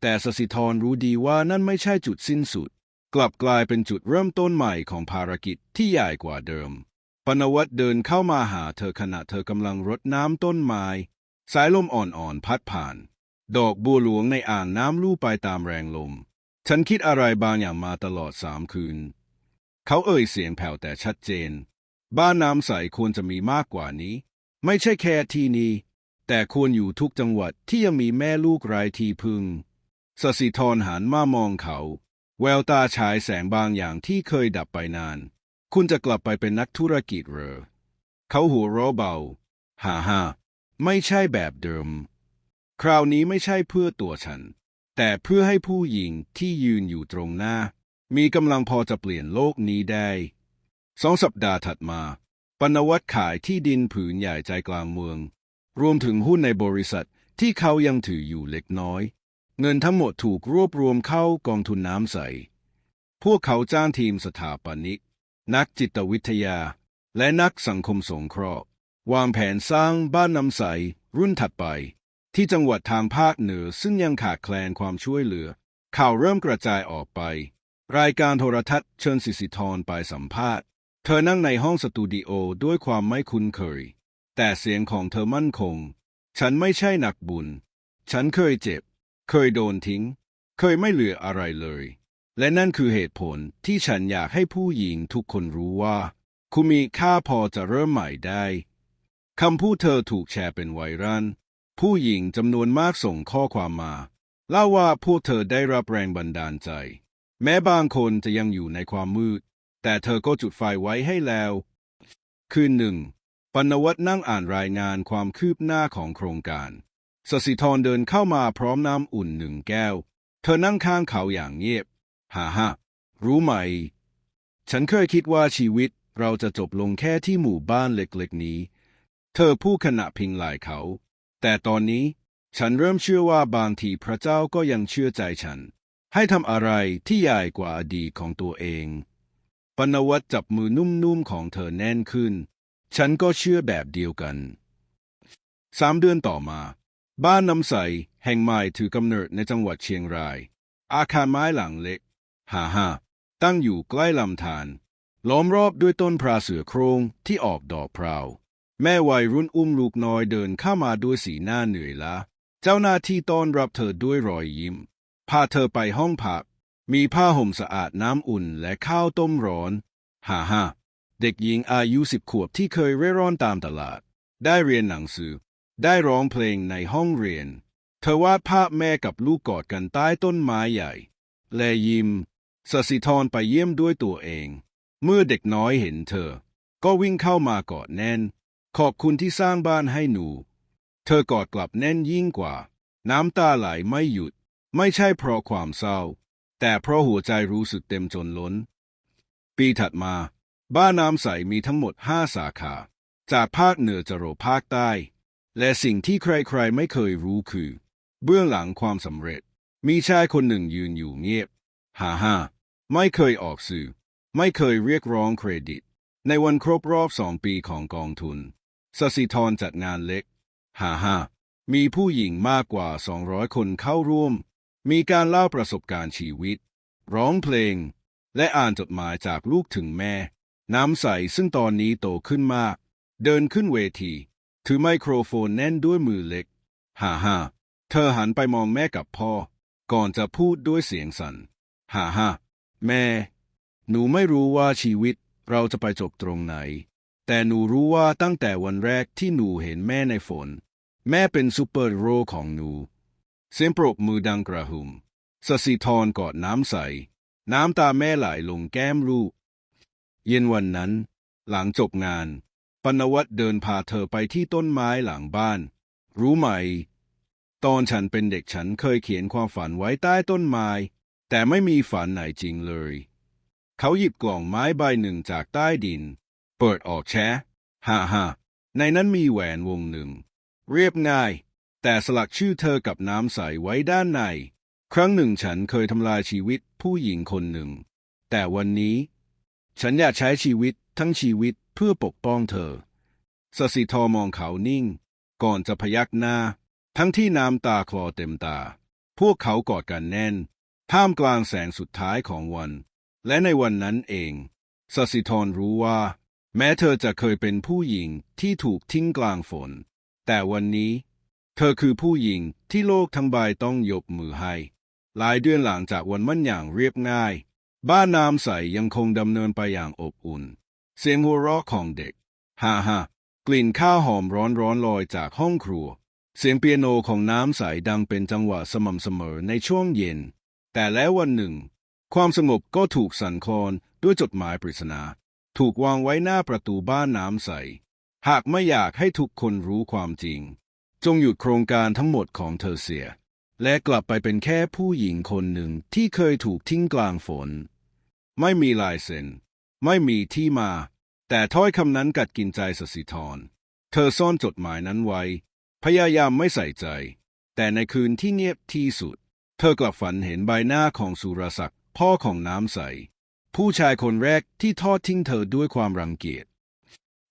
แต่สศิธรรู้ดีว่านั่นไม่ใช่จุดสิ้นสุดกลับกลายเป็นจุดเริ่มต้นใหม่ของภารกิจที่ใหญ่กว่าเดิมปนวัตเดินเข้ามาหาเธอขณะเธอกำลังรดน้ำต้นไม้สายลมอ่อนๆพัดผ่านดอกบัวหลวงในอ่างน้ำลู่ไปตามแรงลมฉันคิดอะไรบางอย่างมาตลอด3 คืนเขาเอ่ยเสียงแผ่วแต่ชัดเจนบ้านน้ำใสควรจะมีมากกว่านี้ไม่ใช่แค่ที่นี้แต่ควรอยู่ทุกจังหวัดที่ยังมีแม่ลูกไร้ที่พึ่งสศิธรหันมามองเขาแววตาฉายแสงบางอย่างที่เคยดับไปนานคุณจะกลับไปเป็นนักธุรกิจเหรอเขาหัวเราะเบาฮ่าฮ่าไม่ใช่แบบเดิมคราวนี้ไม่ใช่เพื่อตัวฉันแต่เพื่อให้ผู้หญิงที่ยืนอยู่ตรงหน้ามีกำลังพอจะเปลี่ยนโลกนี้ได้2 สัปดาห์ถัดมาปนวัตขายที่ดินผืนใหญ่ใจกลางเมืองรวมถึงหุ้นในบริษัทที่เขายังถืออยู่เล็กน้อยเงินทั้งหมดถูกรวบรวมเข้ากองทุนน้ำใสพวกเขาจ้างทีมสถาปนิกนักจิตวิทยาและนักสังคมสงเคราะห์วางแผนสร้างบ้านน้ำใสรุ่นถัดไปที่จังหวัดทางภาคเหนือซึ่งยังขาดแคลนความช่วยเหลือข่าวเริ่มกระจายออกไปรายการโทรทัศน์เชิญสศิธรไปสัมภาษณ์เธอนั่งในห้องสตูดิโอด้วยความไม่คุ้นเคยแต่เสียงของเธอมั่นคงฉันไม่ใช่นักบุญฉันเคยเจ็บเคยโดนทิ้งเคยไม่เหลืออะไรเลยและนั่นคือเหตุผลที่ฉันอยากให้ผู้หญิงทุกคนรู้ว่าคุณมีค่าพอจะเริ่มใหม่ได้คำพูดเธอถูกแชร์เป็นไวรัลผู้หญิงจำนวนมากส่งข้อความมาเล่าว่าพวกเธอได้รับแรงบันดาลใจแม้บางคนจะยังอยู่ในความมืดแต่เธอก็จุดไฟไว้ให้แล้วคืนหนึ่งปนวัตนั่งอ่านรายงานความคืบหน้าของโครงการสศิธรเดินเข้ามาพร้อมน้ำอุ่น1 แก้วเธอนั่งข้างเขาอย่างเงียบฮ่าฮ่ารู้ไหมฉันเคยคิดว่าชีวิตเราจะจบลงแค่ที่หมู่บ้านเล็กๆนี้เธอพูดขณะพิงไหล่เขาแต่ตอนนี้ ฉันเริ่มเชื่อว่าบางทีพระเจ้าก็ยังเชื่อใจฉันให้ทำอะไรที่ใหญ่กว่าอดีตของตัวเองปนวัตจับมือนุ่มๆของเธอแน่นขึ้นฉันก็เชื่อแบบเดียวกัน3 เดือนต่อมาบ้านน้ำใสแห่งใหม่ถือกำเนิดในจังหวัดเชียงรายอาคารไม้หลังเล็กฮ่าตั้งอยู่ใกล้ลำธารล้อมรอบด้วยต้นพราเสือโครงที่ออกดอกพราวแม่วัยรุ่นอุ้มลูกน้อยเดินเข้ามาด้วยสีหน้าเหนื่อยล้าเจ้าหน้าที่ต้อนรับเธอด้วยรอยยิ้มพาเธอไปห้องพักมีผ้าห่มสะอาดน้ำอุ่นและข้าวต้มร้อนฮ่าเด็กหญิงอายุ10 ขวบที่เคยเร่ร่อนตามตลาดได้เรียนหนังสือได้ร้องเพลงในห้องเรียนเธอวาดภาพแม่กับลูกกอดกันใต้ต้นไม้ใหญ่และยิ้มสศิธรไปเยี่ยมด้วยตัวเองเมื่อเด็กน้อยเห็นเธอก็วิ่งเข้ามากอดแน่นขอบคุณที่สร้างบ้านให้หนูเธอกอดกลับแน่นยิ่งกว่าน้ำตาไหลไม่หยุดไม่ใช่เพราะความเศร้าแต่เพราะหัวใจรู้สึกเต็มจนล้นปีถัดมาบ้านน้ำใสมีทั้งหมด5 สาขาจากภาคเหนือจรดภาคใต้และสิ่งที่ใครๆไม่เคยรู้คือเบื้องหลังความสำเร็จมีชายคนหนึ่งยืนอยู่เงียบฮ่าไม่เคยออกสื่อไม่เคยเรียกร้องเครดิตในวันครบรอบ2 ปีของกองทุนสศิธรจัดงานเล็กฮ่ามีผู้หญิงมากกว่า200 คนเข้าร่วมมีการเล่าประสบการณ์ชีวิตร้องเพลงและอ่านจดหมายจากลูกถึงแม่น้ำใสซึ่งตอนนี้โตขึ้นมากเดินขึ้นเวทีถือไมโครโฟนแน่นด้วยมือเล็กฮ่าเธอหันไปมองแม่กับพ่อก่อนจะพูดด้วยเสียงสั่นฮ่าแม่หนูไม่รู้ว่าชีวิตเราจะไปจบตรงไหนแต่หนูรู้ว่าตั้งแต่วันแรกที่หนูเห็นแม่ในฝนแม่เป็นซูเปอร์ฮีโร่ของหนูเสียงปรบมือดังกระหึ่มสศิธรกอดน้ำใสน้ำตาแม่ไหลลงแก้มลูกเย็นวันนั้นหลังจบงานปนวัตเดินพาเธอไปที่ต้นไม้หลังบ้านรู้ไหมตอนฉันเป็นเด็กฉันเคยเขียนความฝันไว้ใต้ต้นไม้แต่ไม่มีฝันไหนจริงเลยเขาหยิบกล่องไม้ใบหนึ่งจากใต้ดินเปิดออกแชะฮ่าในนั้นมีแหวนวงหนึ่งเรียบง่ายแต่สลักชื่อเธอกับน้ำใสไว้ด้านในครั้งหนึ่งฉันเคยทำลายชีวิตผู้หญิงคนหนึ่งแต่วันนี้ฉันอยากใช้ชีวิตทั้งชีวิตเพื่อปกป้องเธอสศิธรมองเขานิ่งก่อนจะพยักหน้าทั้งที่น้ำตาคลอเต็มตาพวกเขากอดกันแน่นท่ามกลางแสงสุดท้ายของวันและในวันนั้นเองสศิธรรู้ว่าแม้เธอจะเคยเป็นผู้หญิงที่ถูกทิ้งกลางฝนแต่วันนี้เธอคือผู้หญิงที่โลกทั้งใบต้องยกมือให้หลายเดือนหลังจากวันมั่นอย่างเรียบง่ายบ้านน้ำใสยังคงดำเนินไปอย่างอบอุ่นเสียงหัวเราะของเด็กฮ่ากลิ่นข้าวหอมร้อนลอยจากห้องครัวเสียงเปียโนของน้ำใสดังเป็นจังหวะสม่ำเสมอในช่วงเย็นแต่แล้ววันหนึ่งความสงบก็ถูกสั่นคลอนด้วยจดหมายปริศนาถูกวางไว้หน้าประตูบ้านน้ำใสหากไม่อยากให้ทุกคนรู้ความจริงจงหยุดโครงการทั้งหมดของเธอเสียและกลับไปเป็นแค่ผู้หญิงคนหนึ่งที่เคยถูกทิ้งกลางฝนไม่มีลายเซ็นไม่มีที่มาแต่ถ้อยคำนั้นกัดกินใจสศิธรเธอซ่อนจดหมายนั้นไว้พยายามไม่ใส่ใจแต่ในคืนที่เงียบที่สุดเธอกลับฝันเห็นใบหน้าของสุรศักดิ์พ่อของน้ำใสผู้ชายคนแรกที่ทอดทิ้งเธอด้วยความรังเกียจ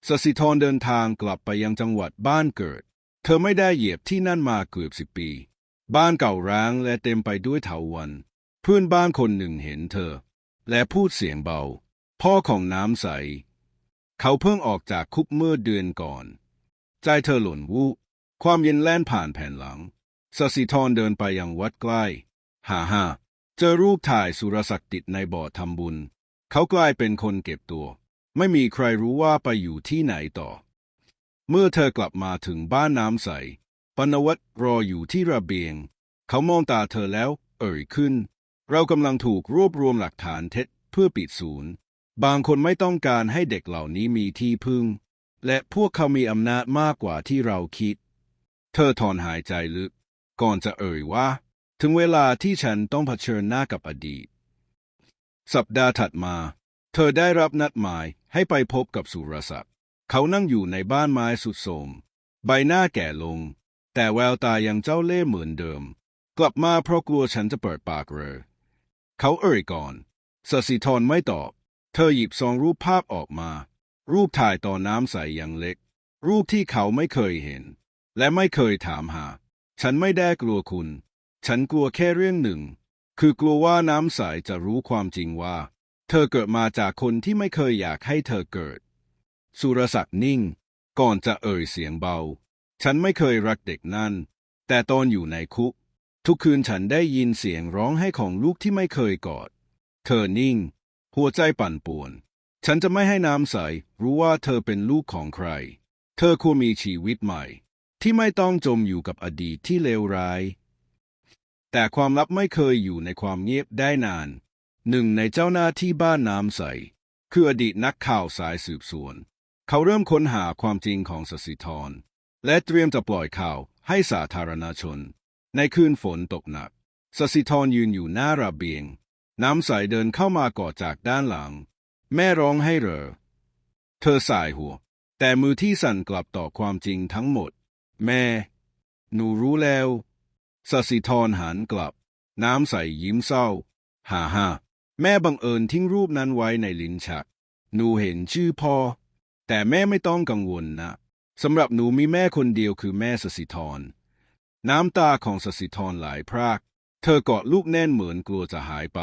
สศิธรเดินทางกลับไปยังจังหวัดบ้านเกิดเธอไม่ได้เหยียบที่นั่นมาเกือบ10 ปีบ้านเก่าร้างและเต็มไปด้วยเถาวัลย์เพื่อนบ้านคนหนึ่งเห็นเธอและพูดเสียงเบาพ่อของน้ำใสเขาเพิ่งออกจากคุกเมื่อเดือนก่อนใจเธอหล่นวูบความเย็นแล่นผ่านแผ่นหลังสศิธรเดินไปยังวัดใกล้ฮ่าเจอรูปถ่ายสุรศักดิ์ติดในบ่อทำบุญเขากลายเป็นคนเก็บตัวไม่มีใครรู้ว่าไปอยู่ที่ไหนต่อเมื่อเธอกลับมาถึงบ้านน้ำใสปนวัตรออยู่ที่ระเบียงเขามองตาเธอแล้วเอ่ยขึ้นเรากำลังถูกรวบรวมหลักฐานเท็จเพื่อปิดศูนย์บางคนไม่ต้องการให้เด็กเหล่านี้มีที่พึ่งและพวกเขามีอำนาจมากกว่าที่เราคิดเธอถอนหายใจลึกก่อนจะเอ่ยว่าถึงเวลาที่ฉันต้องเผชิญหน้ากับอดีตสัปดาห์ถัดมาเธอได้รับนัดหมายให้ไปพบกับสุรศักดิ์เขานั่งอยู่ในบ้านไม้สุดโทรมใบหน้าแก่ลง แต่แววตายังเจ้าเล่ห์เหมือนเดิมกลับมาเพราะกลัวฉันจะเปิดปากเขาเอ่ยก่อนสสิธรไม่ตอบเธอหยิบซองรูปภาพออกมารูปถ่ายตอนน้ำใสอย่างเล็กรูปที่เขาไม่เคยเห็นและไม่เคยถามหาฉันไม่ได้กลัวคุณฉันกลัวแค่เรื่องหนึ่งคือกลัวว่าน้ำใสจะรู้ความจริงว่าเธอเกิดมาจากคนที่ไม่เคยอยากให้เธอเกิดสุรศักดิ์นิ่งก่อนจะเอ่ยเสียงเบาฉันไม่เคยรักเด็กนั่นแต่ตอนอยู่ในคุกทุกคืนฉันได้ยินเสียงร้องไห้ของลูกที่ไม่เคยกอดเธอนิ่งหัวใจปั่นป่วนฉันจะไม่ให้น้ำใสรู้ว่าเธอเป็นลูกของใครเธอควรมีชีวิตใหม่ที่ไม่ต้องจมอยู่กับอดีตที่เลวร้ายแต่ความลับไม่เคยอยู่ในความเงียบได้นานหนึ่งในเจ้าหน้าที่บ้านน้ำใสคืออดีตนักข่าวสายสืบสวนเขาเริ่มค้นหาความจริงของสสิธรและเตรียมจะปล่อยข่าวให้สาธารณชนในคืนฝนตกหนักสสิธรยืนอยู่หน้าระเบียงน้ำใสเดินเข้ามากอดจากด้านหลังแม่ร้องให้เธอสายหัวแต่มือที่สั่นกลับต่อความจริงทั้งหมดแม่หนูรู้แล้วสสิธรหันกลับน้ำใสยิ้มเศร้าฮ่าแม่บังเอิญทิ้งรูปนั้นไว้ในลิ้นชักหนูเห็นชื่อพ่อแต่แม่ไม่ต้องกังวลนะสำหรับหนูมีแม่คนเดียวคือแม่สสิธรน้ำตาของสสิธรไหลพรากเธอกอดลูกแน่นเหมือนกลัวจะหายไป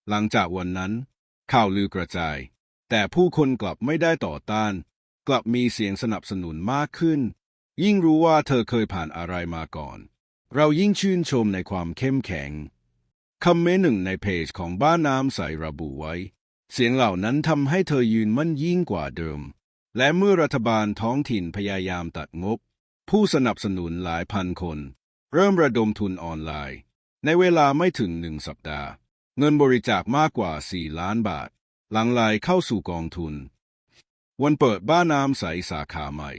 หลังจากวันนั้นข่าวลือกระจายแต่ผู้คนกลับไม่ได้ต่อต้านกลับมีเสียงสนับสนุนมากขึ้นยิ่งรู้ว่าเธอเคยผ่านอะไรมาก่อนเรายิ่งชื่นชมในความเข้มแข็งคอมเมนต์หนึ่งในเพจของบ้านน้ำใสระบุไว้เสียงเหล่านั้นทำให้เธอยืนมั่นยิ่งกว่าเดิมและเมื่อรัฐบาลท้องถิ่นพยายามตัดงบผู้สนับสนุนหลายพันคนเริ่มระดมทุนออนไลน์ในเวลาไม่ถึง1 สัปดาห์เงินบริจาคมากกว่า4 ล้านบาทหลั่งไหลเข้าสู่กองทุนวันเปิดบ้านน้ำใสสาขาใหม่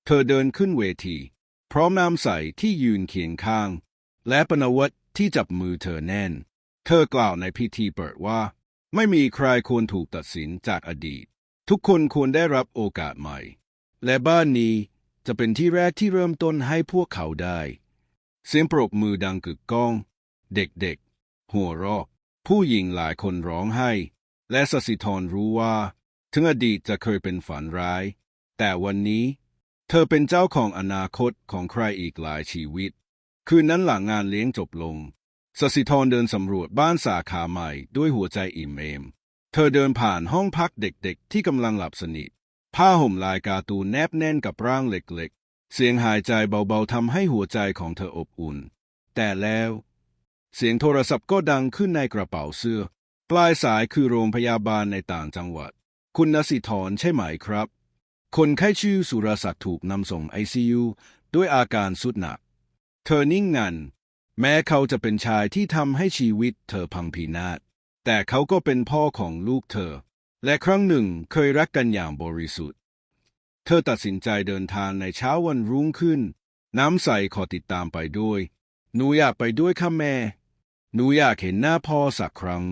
เธอเดินขึ้นเวทีพร้อมน้ำใสที่ยืนเคียงข้างและปนวัตรที่จับมือเธอแน่นเธอกล่าวในพิธีเปิดว่าไม่มีใครควรถูกตัดสินจากอดีตทุกคนควรได้รับโอกาสใหม่และบ้านนี้จะเป็นที่แรกที่เริ่มต้นให้พวกเขาได้เสียงปรบมือดังกึกก้องเด็กๆหัวเราะผู้หญิงหลายคนร้องไห้และสสิธรรู้ว่าถึงอดีตจะเคยเป็นฝันร้ายแต่วันนี้เธอเป็นเจ้าของอนาคตของใครอีกหลายชีวิตคืนนั้นหลังงานเลี้ยงจบลงสสิธรเดินสำรวจบ้านสาขาใหม่ด้วยหัวใจอิ่มเอมเธอเดินผ่านห้องพักเด็กๆที่กำลังหลับสนิทผ้าห่มลายการ์ตูนแนบแน่นกับร่างเล็กๆเสียงหายใจเบาๆทำให้หัวใจของเธออบอุ่นแต่แล้วเสียงโทรศัพท์ก็ดังขึ้นในกระเป๋าเสื้อปลายสายคือโรงพยาบาลในต่างจังหวัดคุณนสิธรใช่ไหมครับคนไข้ชื่อสุรศักดิ์ถูกนำส่ง ICU ด้วยอาการสุดหนักเธอนิ่งงันแม้เขาจะเป็นชายที่ทำให้ชีวิตเธอพังพินาศแต่เขาก็เป็นพ่อของลูกเธอและครั้งหนึ่งเคยรักกันอย่างบริสุทธิ์เธอตัดสินใจเดินทางในเช้าวันรุ่งขึ้นน้ำใสขอติดตามไปด้วยหนูอยากไปด้วยค่ะแม่หนูอยากเห็นหน้าพ่อสักครั้ง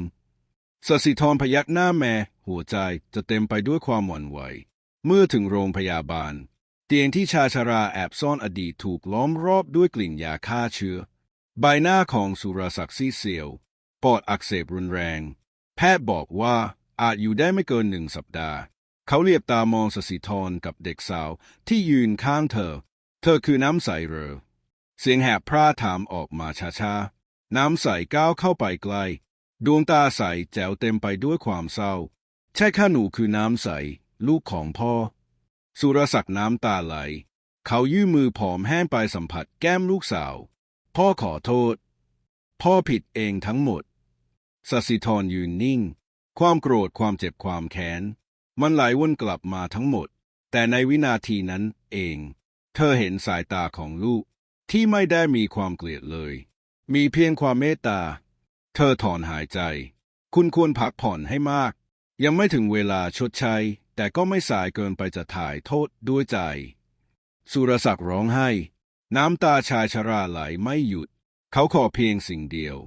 สสิธรพยักหน้าแม่หัวใจจะเต็มไปด้วยความหวั่นไหวเมื่อถึงโรงพยาบาลเตียงที่ชายชราแอบซ่อนอดีตถูกล้อมรอบด้วยกลิ่นยาฆ่าเชื้อใบหน้าของสุรศักดิ์ซีดเซียวปอดอักเสบรุนแรงแพทย์บอกว่าอาจอยู่ได้ไม่เกิน1 สัปดาห์เขาเหลียบตามองสสิธรกับเด็กสาวที่ยืนข้างเธอคือน้ำใสเสียงแหบพร่าถามออกมาช้าๆน้ำใสก้าวเข้าไปใกล้ดวงตาใสแจ๋วเต็มไปด้วยความเศร้าใช่ข้าหนูคือน้ำใสลูกของพ่อสุรศักดิ์น้ำตาไหลเขายื่นมือผอมแห้งไปสัมผัสแก้มลูกสาวพ่อขอโทษพ่อผิดเองทั้งหมดสสิธรยืนนิ่งความโกรธความเจ็บความแค้นมันไหลวนกลับมาทั้งหมดแต่ในวินาทีนั้นเองเธอเห็นสายตาของลูกที่ไม่ได้มีความเกลียดเลยมีเพียงความเมตตาเธอถอนหายใจคุณควรพักผ่อนให้มากยังไม่ถึงเวลาชดใช้แต่ก็ไม่สายเกินไปจะถ่ายโทษด้วยใจสุรศักดิ์ร้องไห้น้ำตาชายชราไหลไม่หยุดเขาขอเพียงสิ่งเดียว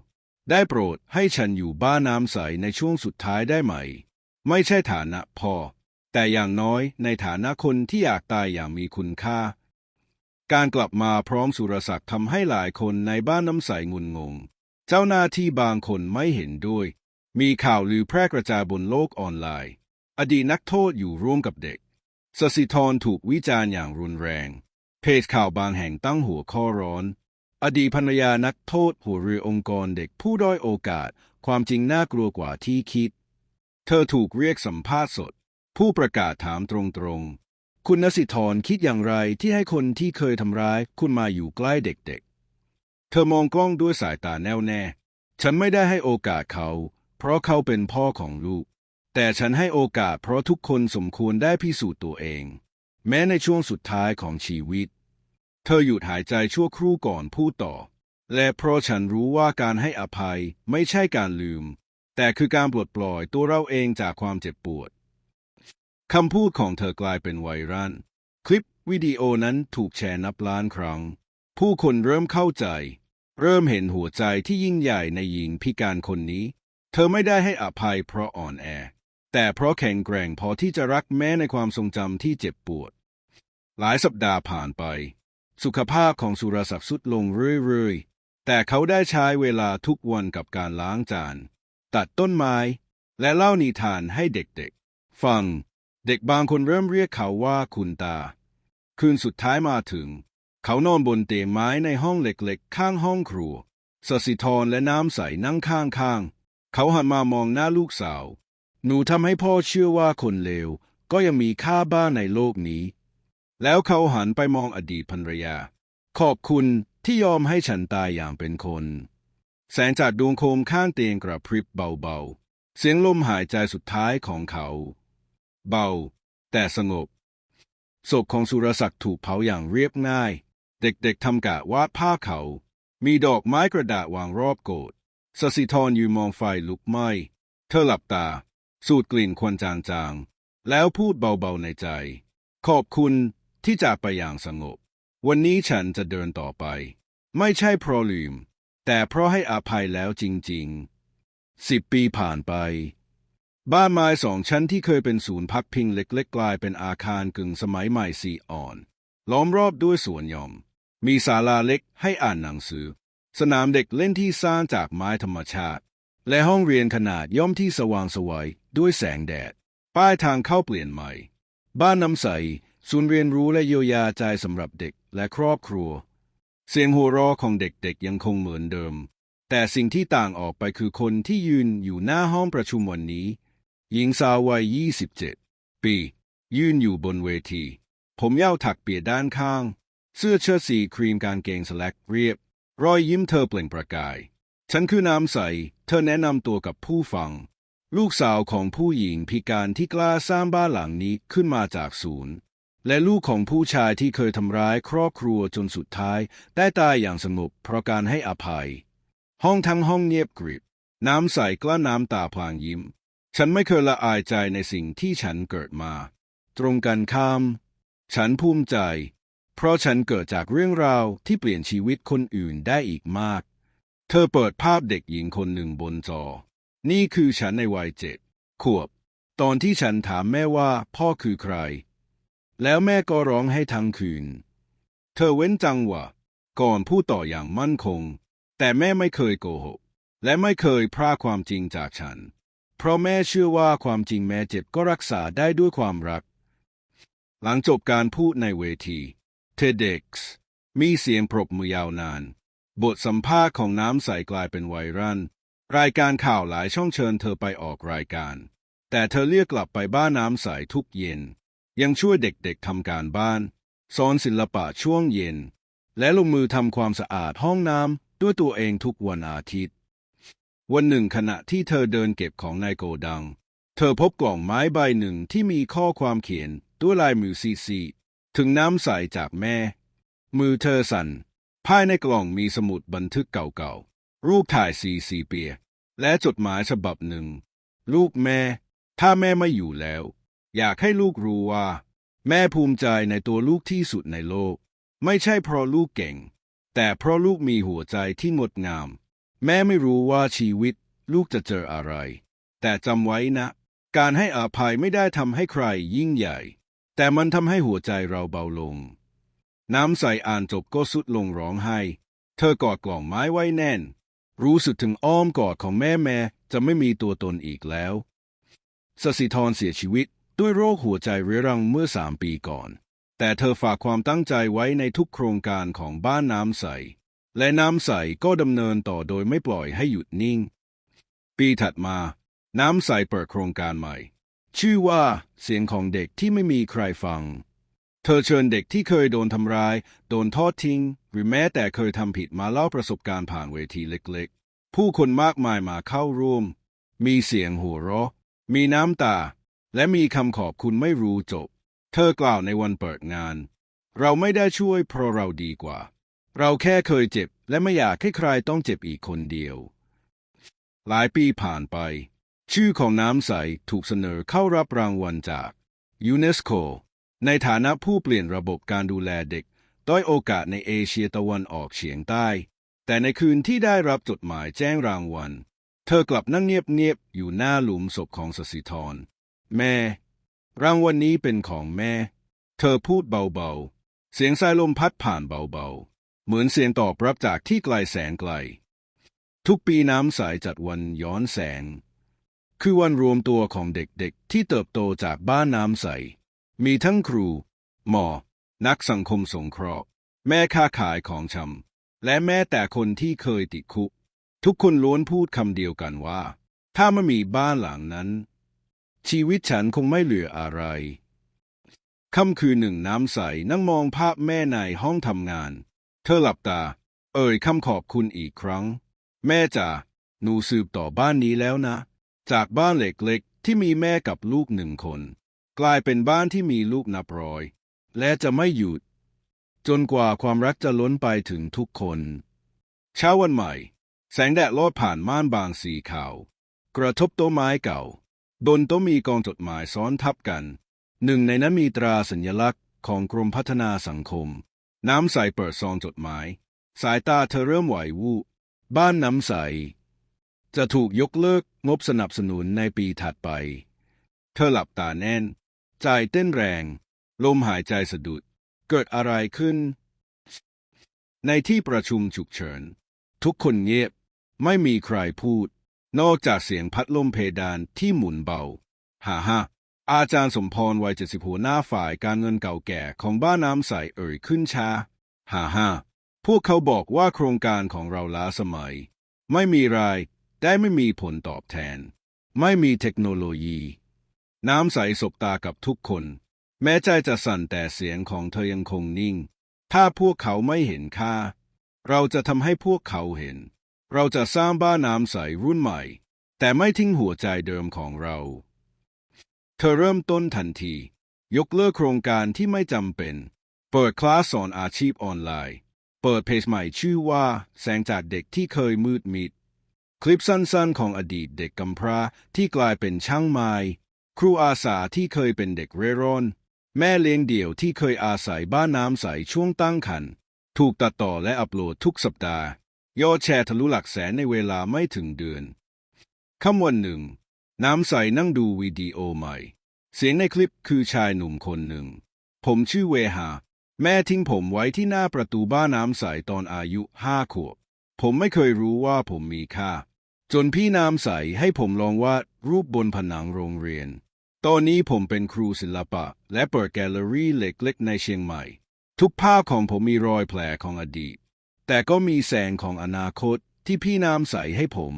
ได้โปรดให้ฉันอยู่บ้านน้ำใสในช่วงสุดท้ายได้ไหมไม่ใช่ฐานะพ่อแต่อย่างน้อยในฐานะคนที่อยากตายอย่างมีคุณค่า การกลับมาพร้อมสุรศักดิ์ทำให้หลายคนในบ้านน้ำใสงุนงงเจ้าหน้าที่บางคนไม่เห็นด้วยมีข่าวลือแพร่กระจายบนโลกออนไลน์อดีตนักโทษอยู่ร่วมกับเด็กสศิธรถูกวิจารณ์อย่างรุนแรงเพจข่าวบางแห่งตั้งหัวข้อร้อนอดีตภรรยานักโทษหัวเรือองค์กรเด็กผู้ด้อยโอกาสความจริงน่ากลัวกว่าที่คิดเธอถูกเรียกสัมภาษณ์สดผู้ประกาศถามตรงๆคุณณสิธรคิดอย่างไรที่ให้คนที่เคยทำร้ายคุณมาอยู่ใกล้เด็กๆเธอมองกล้องด้วยสายตาแน่วแน่ฉันไม่ได้ให้โอกาสเขาเพราะเขาเป็นพ่อของลูกแต่ฉันให้โอกาสเพราะทุกคนสมควรได้พิสูจน์ตัวเองแม้ในช่วงสุดท้ายของชีวิตเธอหยุดหายใจชั่วครู่ก่อนพูดต่อและเพราะฉันรู้ว่าการให้อภัยไม่ใช่การลืมแต่คือการปลดปล่อยตัวเราเองจากความเจ็บปวดคำพูดของเธอกลายเป็นไวรัลคลิปวิดีโอนั้นถูกแชร์นับล้านครั้งผู้คนเริ่มเข้าใจเริ่มเห็นหัวใจที่ยิ่งใหญ่ในหญิงพิการคนนี้เธอไม่ได้ให้อภัยเพราะอ่อนแอแต่เพราะแข็งแกร่งพอที่จะรักแม้ในความทรงจำที่เจ็บปวดหลายสัปดาห์ผ่านไปสุขภาพของสุรศักดิ์ทรุดลงเรื่อยๆแต่เขาได้ใช้เวลาทุกวันกับการล้างจานตัดต้นไม้และเล่านิทานให้เด็กๆฟังเด็กบางคนเริ่มเรียกเขาว่าคุณตาคืนสุดท้ายมาถึงเขานอนบนเตียงไม้ในห้องเล็กๆข้างห้องครัวสศิธรและน้ำใสนั่งข้างๆเขาหันมามองหน้าลูกสาวหนูทำให้พ่อเชื่อว่าคนเลวก็ยังมีค่าบ้างในโลกนี้แล้วเขาหันไปมองอดีตภรรยาขอบคุณที่ยอมให้ฉันตายอย่างเป็นคนแสงจากดวงโคมข้างเตียงกระพริบเบาๆเสียงลมหายใจสุดท้ายของเขาเบาแต่สงบศพของสุรศักดิ์ถูกเผาอย่างเรียบง่ายเด็กๆทำกะวาดภาพเขามีดอกไม้กระดาษวางรอบโกรธสศิธรยืนมองไฟลุกไหม้เธอหลับตาสูดกลิ่นควันจางๆแล้วพูดเบาๆในใจขอบคุณที่จากไปอย่างสงบวันนี้ฉันจะเดินต่อไปไม่ใช่เพราะลืมแต่เพราะให้อภัยแล้วจริงๆ10 ปีผ่านไปบ้านไม้2 ชั้นที่เคยเป็นศูนย์พักพิงเล็กๆกลายเป็นอาคารกึ่งสมัยใหม่สีอ่อนล้อมรอบด้วยสวนหย่อมมีศาลาเล็กให้อ่านหนังสือสนามเด็กเล่นที่สร้างจากไม้ธรรมชาติและห้องเรียนขนาดย่อมที่สว่างไสวด้วยแสงแดดป้ายทางเข้าเปลี่ยนใหม่บ้านน้ำใสศูนย์เรียนรู้และเยียวยาใจสำหรับเด็กและครอบครัวเสียงหัวเราะของเด็กๆยังคงเหมือนเดิมแต่สิ่งที่ต่างออกไปคือคนที่ยืนอยู่หน้าห้องประชุมวันนี้หญิงสาววัย27 ปียืนอยู่บนเวทีผมยาวถักเปียด้านข้างเสื้อเชิ้ตสีครีมกางเกงสแล็กเรียบรอยยิ้มเธอเปล่งประกายฉันคือน้ำใสเธอแนะนำตัวกับผู้ฟังลูกสาวของผู้หญิงพิการที่กล้าสร้างบ้านหลังนี้ขึ้นมาจากศูนย์และลูกของผู้ชายที่เคยทำร้ายครอบครัวจนสุดท้ายได้ตายอย่างสงบเพราะการให้อภัยห้องทั้งห้องเงียบกริบน้ำใสกลั้นน้ำตาพลางยิ้มฉันไม่เคยละอายใจในสิ่งที่ฉันเกิดมาตรงกันข้ามฉันภูมิใจเพราะฉันเกิดจากเรื่องราวที่เปลี่ยนชีวิตคนอื่นได้อีกมากเธอเปิดภาพเด็กหญิงคนหนึ่งบนจอนี่คือฉันในวัย7 ขวบตอนที่ฉันถามแม่ว่าพ่อคือใครแล้วแม่ก็ร้องให้ทั้งคืนเธอเว้นจังหวะก่อนพูดต่ออย่างมั่นคงแต่แม่ไม่เคยโกหกและไม่เคยพรากความจริงจากฉันเพราะแม่เชื่อว่าความจริงแม้เจ็บก็รักษาได้ด้วยความรักหลังจบการพูดในเวที TEDx มีเสียงปรบมือยาวนานบทสัมภาษณ์ของน้ำใสกลายเป็นไวรัลรายการข่าวหลายช่องเชิญเธอไปออกรายการแต่เธอเลือกกลับไปบ้านน้ำใสทุกเย็นยังช่วยเด็กๆทำการบ้านสอนศิลปะช่วงเย็นและลงมือทำความสะอาดห้องน้ำด้วยตัวเองทุกวันอาทิตย์วันหนึ่งขณะที่เธอเดินเก็บของในโกดังเธอพบกล่องไม้ใบหนึ่งที่มีข้อความเขียนด้วยลายมือซีๆถึงน้ำใสจากแม่มือเธอสั่นภายในกล่องมีสมุดบันทึกเก่าๆรูปถ่ายซีเปียและจดหมายฉบับหนึ่งลูกแม่ถ้าแม่ไม่อยู่แล้วอยากให้ลูกรู้ว่าแม่ภูมิใจในตัวลูกที่สุดในโลกไม่ใช่เพราะลูกเก่งแต่เพราะลูกมีหัวใจที่งดงามแม่ไม่รู้ว่าชีวิตลูกจะเจออะไรแต่จำไว้นะการให้อภัยไม่ได้ทำให้ใครยิ่งใหญ่แต่มันทำให้หัวใจเราเบาลง น้ำใสอ่านจบก็สุดลงร้องไห้เธอกอดกล่องไม้ไว้แน่นรู้สึกถึงอ้อมกอดของแม่จะไม่มีตัวตนอีกแล้วสศิธรเสียชีวิตด้วยโรคหัวใจเรื้อรังเมื่อ3 ปีก่อนแต่เธอฝากความตั้งใจไว้ในทุกโครงการของบ้านน้ำใสและน้ำใสก็ดำเนินต่อโดยไม่ปล่อยให้หยุดนิ่งปีถัดมาน้ำใสเปิดโครงการใหม่ชื่อว่าเสียงของเด็กที่ไม่มีใครฟังเธอเชิญเด็กที่เคยโดนทำร้ายโดนทอดทิ้งหรือแม้แต่เคยทำผิดมาเล่าประสบการณ์ผ่านเวทีเล็กๆผู้คนมากมายมาเข้าร่วมมีเสียงหัวเราะมีน้ำตาและมีคำขอบคุณไม่รู้จบเธอกล่าวในวันเปิดงานเราไม่ได้ช่วยเพราะเราดีกว่าเราแค่เคยเจ็บและไม่อยากให้ใครต้องเจ็บอีกคนเดียวหลายปีผ่านไปชื่อของน้ำใสถูกเสนอเข้ารับรางวัลจากยูเนสโกในฐานะผู้เปลี่ยนระบบการดูแลเด็กด้อยโอกาสในเอเชียตะวันออกเฉียงใต้แต่ในคืนที่ได้รับจดหมายแจ้งรางวัลเธอกลับนั่งเงียบๆอยู่หน้าหลุมศพของสศิธรแม่รางวัลนี้เป็นของแม่เธอพูดเบาๆเสียงสายลมพัดผ่านเบาๆเหมือนเสียงตอบรับจากที่ไกลแสนไกลทุกปีน้ำใสจัดวันย้อนแสงคือวันรวมตัวของเด็กๆที่เติบโตจากบ้านน้ำใสมีทั้งครูหมอนักสังคมสงเคราะห์แม่ค้าขายของชำและแม้แต่คนที่เคยติดคุกทุกคนล้วนพูดคำเดียวกันว่าถ้าไม่มีบ้านหลังนั้นชีวิตฉันคงไม่เหลืออะไรค่ำคืนหนึ่งน้ำใสนั่งมองภาพแม่ในห้องทำงานเธอหลับตาคำขอบคุณอีกครั้งแม่จ๋าหนูสืบต่อบ้านนี้แล้วนะจากบ้านเล็กๆที่มีแม่กับลูก1 คนกลายเป็นบ้านที่มีลูกนับร้อยและจะไม่หยุดจนกว่าความรักจะล้นไปถึงทุกคนเช้าวันใหม่แสงแดดลอดผ่านม่านบางสีขาวกระทบโต๊ะไม้เก่าบนโต๊ะมีกองจดหมายซ้อนทับกันหนึ่งในนั้นมีตราสัญลักษณ์ของกรมพัฒนาสังคมน้ำใสเปิดซองจดหมายสายตาเธอเริ่มไหววูบบ้านน้ำใสจะถูกยกเลิกงบสนับสนุนในปีถัดไปเธอหลับตาแน่นใจเต้นแรงลมหายใจสะดุดเกิดอะไรขึ้นในที่ประชุมฉุกเฉินทุกคนเงียบไม่มีใครพูดนอกจากเสียงพัดลมเพดานที่หมุนเบาฮ่าอาจารย์สมพรวัย70หัวหน้าฝ่ายการเงินเก่าแก่ของบ้านน้ำใสขึ้นช้าฮ่าพวกเขาบอกว่าโครงการของเราล้าสมัยไม่มีรายได้ไม่มีผลตอบแทนไม่มีเทคโนโลยีน้ำใสสบตากับทุกคนแม้ใจจะสั่นแต่เสียงของเธอยังคงนิ่งถ้าพวกเขาไม่เห็นค่าเราจะทำให้พวกเขาเห็นเราจะสร้างบ้านน้ำใสรุ่นใหม่แต่ไม่ทิ้งหัวใจเดิมของเราเธอเริ่มต้นทันทียกเลิกโครงการที่ไม่จำเป็นเปิดคลาสสอนอาชีพออนไลน์เปิดเพจใหม่ชื่อว่าแสงจากเด็กที่เคยมืดมิดคลิปสั้นๆของอดีตเด็กกำพร้าที่กลายเป็นช่างไม้ครูอาสาที่เคยเป็นเด็กเร่ร่อนแม่เลี้ยงเดี่ยวที่เคยอาศัยบ้านน้ำใสช่วงตั้งครรภ์ถูกตัดต่อและอัปโหลดทุกสัปดาห์ยอดแชร์ทะลุหลักแสนในเวลาไม่ถึงเดือนค่ำวันหนึ่งน้ำใสนั่งดูวิดีโอใหม่เสียงในคลิปคือชายหนุ่มคนหนึ่งผมชื่อเวหาแม่ทิ้งผมไว้ที่หน้าประตูบ้านน้ำใสตอนอายุ5 ขวบผมไม่เคยรู้ว่าผมมีค่าจนพี่น้ำใสให้ผมลองวาดรูปบนผนังโรงเรียนตอนนี้ผมเป็นครูศิลปะและเปิดแกลเลอรี่เล็กๆในเชียงใหม่ทุกภาพของผมมีรอยแผลของอดีตแต่ก็มีแสงของอนาคตที่พี่น้ำใสให้ผม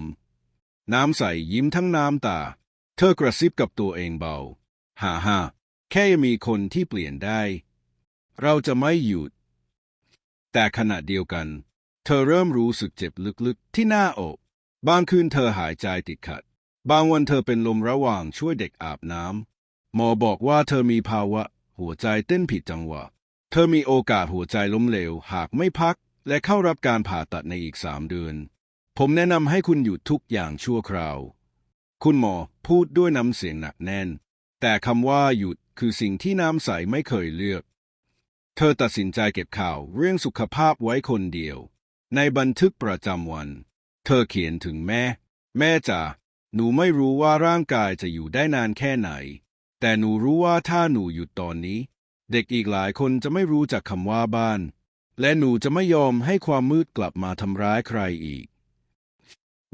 น้ำใสยิ้มทั้งน้ำตาเธอกระซิบกับตัวเองเบาฮ่าแค่ยังมีคนที่เปลี่ยนได้เราจะไม่หยุดแต่ขณะเดียวกันเธอเริ่มรู้สึกเจ็บลึกๆที่หน้าอกบางคืนเธอหายใจติดขัดบางวันเธอเป็นลมระหว่างช่วยเด็กอาบน้ำหมอบอกว่าเธอมีภาวะหัวใจเต้นผิดจังหวะเธอมีโอกาสหัวใจล้มเหลวหากไม่พักและเข้ารับการผ่าตัดในอีก3 เดือนผมแนะนำให้คุณหยุดทุกอย่างชั่วคราวคุณหมอพูดด้วยน้ำเสียงหนักแน่นแต่คำว่าหยุดคือสิ่งที่น้ำใสไม่เคยเลือกเธอตัดสินใจเก็บข่าวเรื่องสุขภาพไว้คนเดียวในบันทึกประจำวันเธอเขียนถึงแม่จ๋าหนูไม่รู้ว่าร่างกายจะอยู่ได้นานแค่ไหนแต่หนูรู้ว่าถ้าหนูหยุดตอนนี้ เด็กอีกหลายคนจะไม่รู้จักคำว่าบ้าน และหนูจะไม่ยอมให้ความมืดกลับมาทำร้ายใครอีก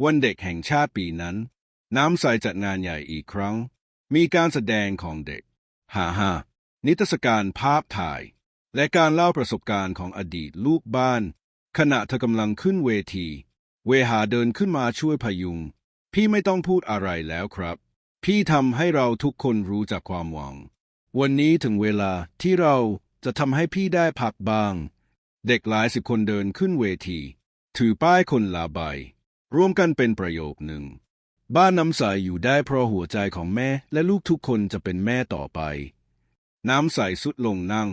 วันเด็กแห่งชาติปีนั้น น้ำใสจัดงานใหญ่อีกครั้ง มีการแสดงของเด็กฮ่านิทรรศการภาพถ่าย และการเล่าประสบการณ์ของอดีตลูกบ้าน ขณะเธอกำลังขึ้นเวที เวหาเดินขึ้นมาช่วยพยุง พี่ไม่ต้องพูดอะไรแล้วครับ พี่ทำให้เราทุกคนรู้จักความหวัง วันนี้ถึงเวลาที่เราจะทำให้พี่ได้พักบ้าง เด็กหลายสิบคนเดินขึ้นเวที ถือป้ายคนละใบร่วมกันเป็นประโยคหนึ่ง บ้านน้ำใสอยู่ได้เพราะหัวใจของแม่และลูกทุกคนจะเป็นแม่ต่อไป น้ำใสสุดลงนั่ง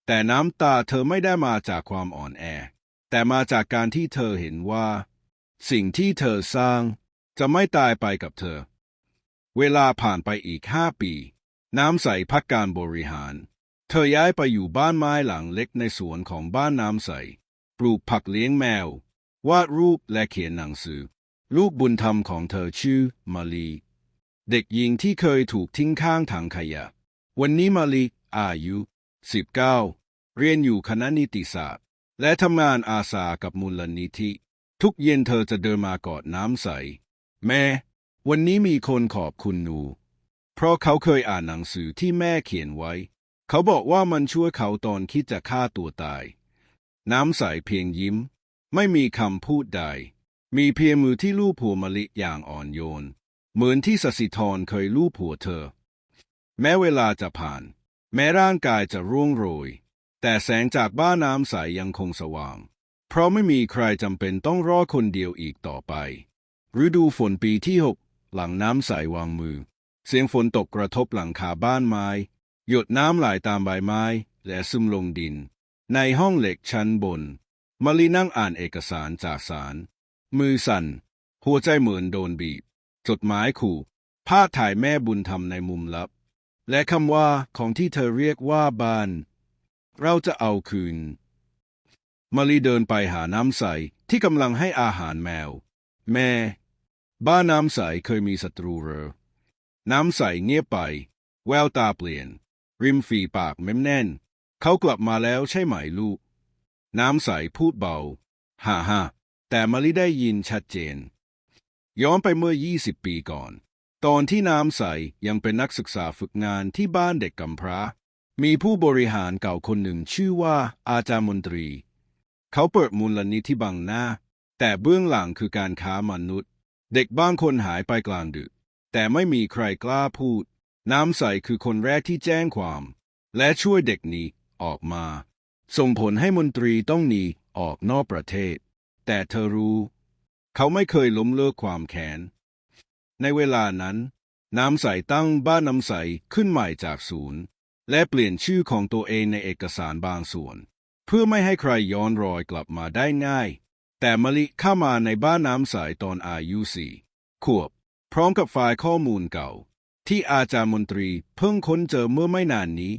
แต่น้ำตาเธอไม่ได้มาจากความอ่อนแอ แต่มาจากการที่เธอเห็นว่า สิ่งที่เธอสร้างจะไม่ตายไปกับเธอ เวลาผ่านไปอีก5 ปี น้ำใสพักการบริหาร เธอย้ายไปอยู่บ้านไม้หลังเล็กในสวนของบ้านน้ำใส ปลูกผักเลี้ยงแมว วาดรูปและเขียนหนังสือ ลูกบุญธรรมของเธอชื่อมาลีเด็กหญิงที่เคยถูกทิ้งข้างถังขยะ วันนี้มาลีอายุ19เรียนอยู่คณะนิติศาสตร์และทำงานอาสากับมูลนิธิ ทุกเย็นเธอจะเดินมากอดน้ำใส แม่วันนี้มีคนขอบคุณหนู เพราะเขาเคยอ่านหนังสือที่แม่เขียนไว้ เขาบอกว่ามันช่วยเขาตอนคิดจะฆ่าตัวตาย น้ำใสเพียงยิ้ม ไม่มีคำพูดใด มีเพียงมือที่ลูบหัวมะลิอย่างอ่อนโยน เหมือนที่สสิธรเคยลูบหัวเธอ แม้เวลาจะผ่าน แม้ร่างกายจะร่วงโรย แต่แสงจากบ้านน้ำใสยังคงสว่าง เพราะไม่มีใครจำเป็นต้องรอคนเดียวอีกต่อไป ฤดูฝนปีที่ 6 หลังน้ำใสวางมือ เสียงฝนตกกระทบหลังคาบ้านไม้ หยดน้ำไหลตามใบไม้และซึมลงดิน ในห้องเหล็กชั้นบนมะลินั่งอ่านเอกสารจากศาล มือสั่น หัวใจเหมือนโดนบีบ จดหมายขู่ภาพถ่ายแม่บุญธรรมในมุมลับ และคำว่าของที่เธอเรียกว่าบ้าน เราจะเอาคืนมะลิเดินไปหาน้ำใสที่กำลังให้อาหารแมว แม่บ้านน้ำใสเคยมีศัตรูเหรอน้ำใสเงียบไป แววตาเปลี่ยน ริมฝีปากเม้มแน่น เขากลับมาแล้วใช่ไหมลูก น้ำใสพูดเบาฮ่าแต่มะลิได้ยินชัดเจน ย้อนไปเมื่อ20 ปีก่อน ตอนที่น้ำใสยังเป็นนักศึกษาฝึกงานที่บ้านเด็กกำพร้า มีผู้บริหารเก่าคนหนึ่งชื่อว่าอาจารย์มนตรี เขาเปิดมูลนิธิบังหน้า แต่เบื้องหลังคือการค้ามนุษย์ เด็กบางคนหายไปกลางดึก แต่ไม่มีใครกล้าพูด น้ำใสคือคนแรกที่แจ้งความ และช่วยเด็กหนีออกมา ส่งผลให้มนตรีต้องหนีออกนอกประเทศ แต่เธอรู้ เขาไม่เคยล้มเลิกความแค้น ในเวลานั้น น้ำใสตั้งบ้านน้ำใสขึ้นใหม่จากศูนย์ และเปลี่ยนชื่อของตัวเองในเอกสารบางส่วน เพื่อไม่ให้ใครย้อนรอยกลับมาได้ง่าย แต่มะลิเข้ามาในบ้านน้ำใสตอนอายุ4 ขวบ พร้อมกับไฟล์ข้อมูลเก่า ที่อาจารย์มนตรีเพิ่งค้นเจอเมื่อไม่นานนี้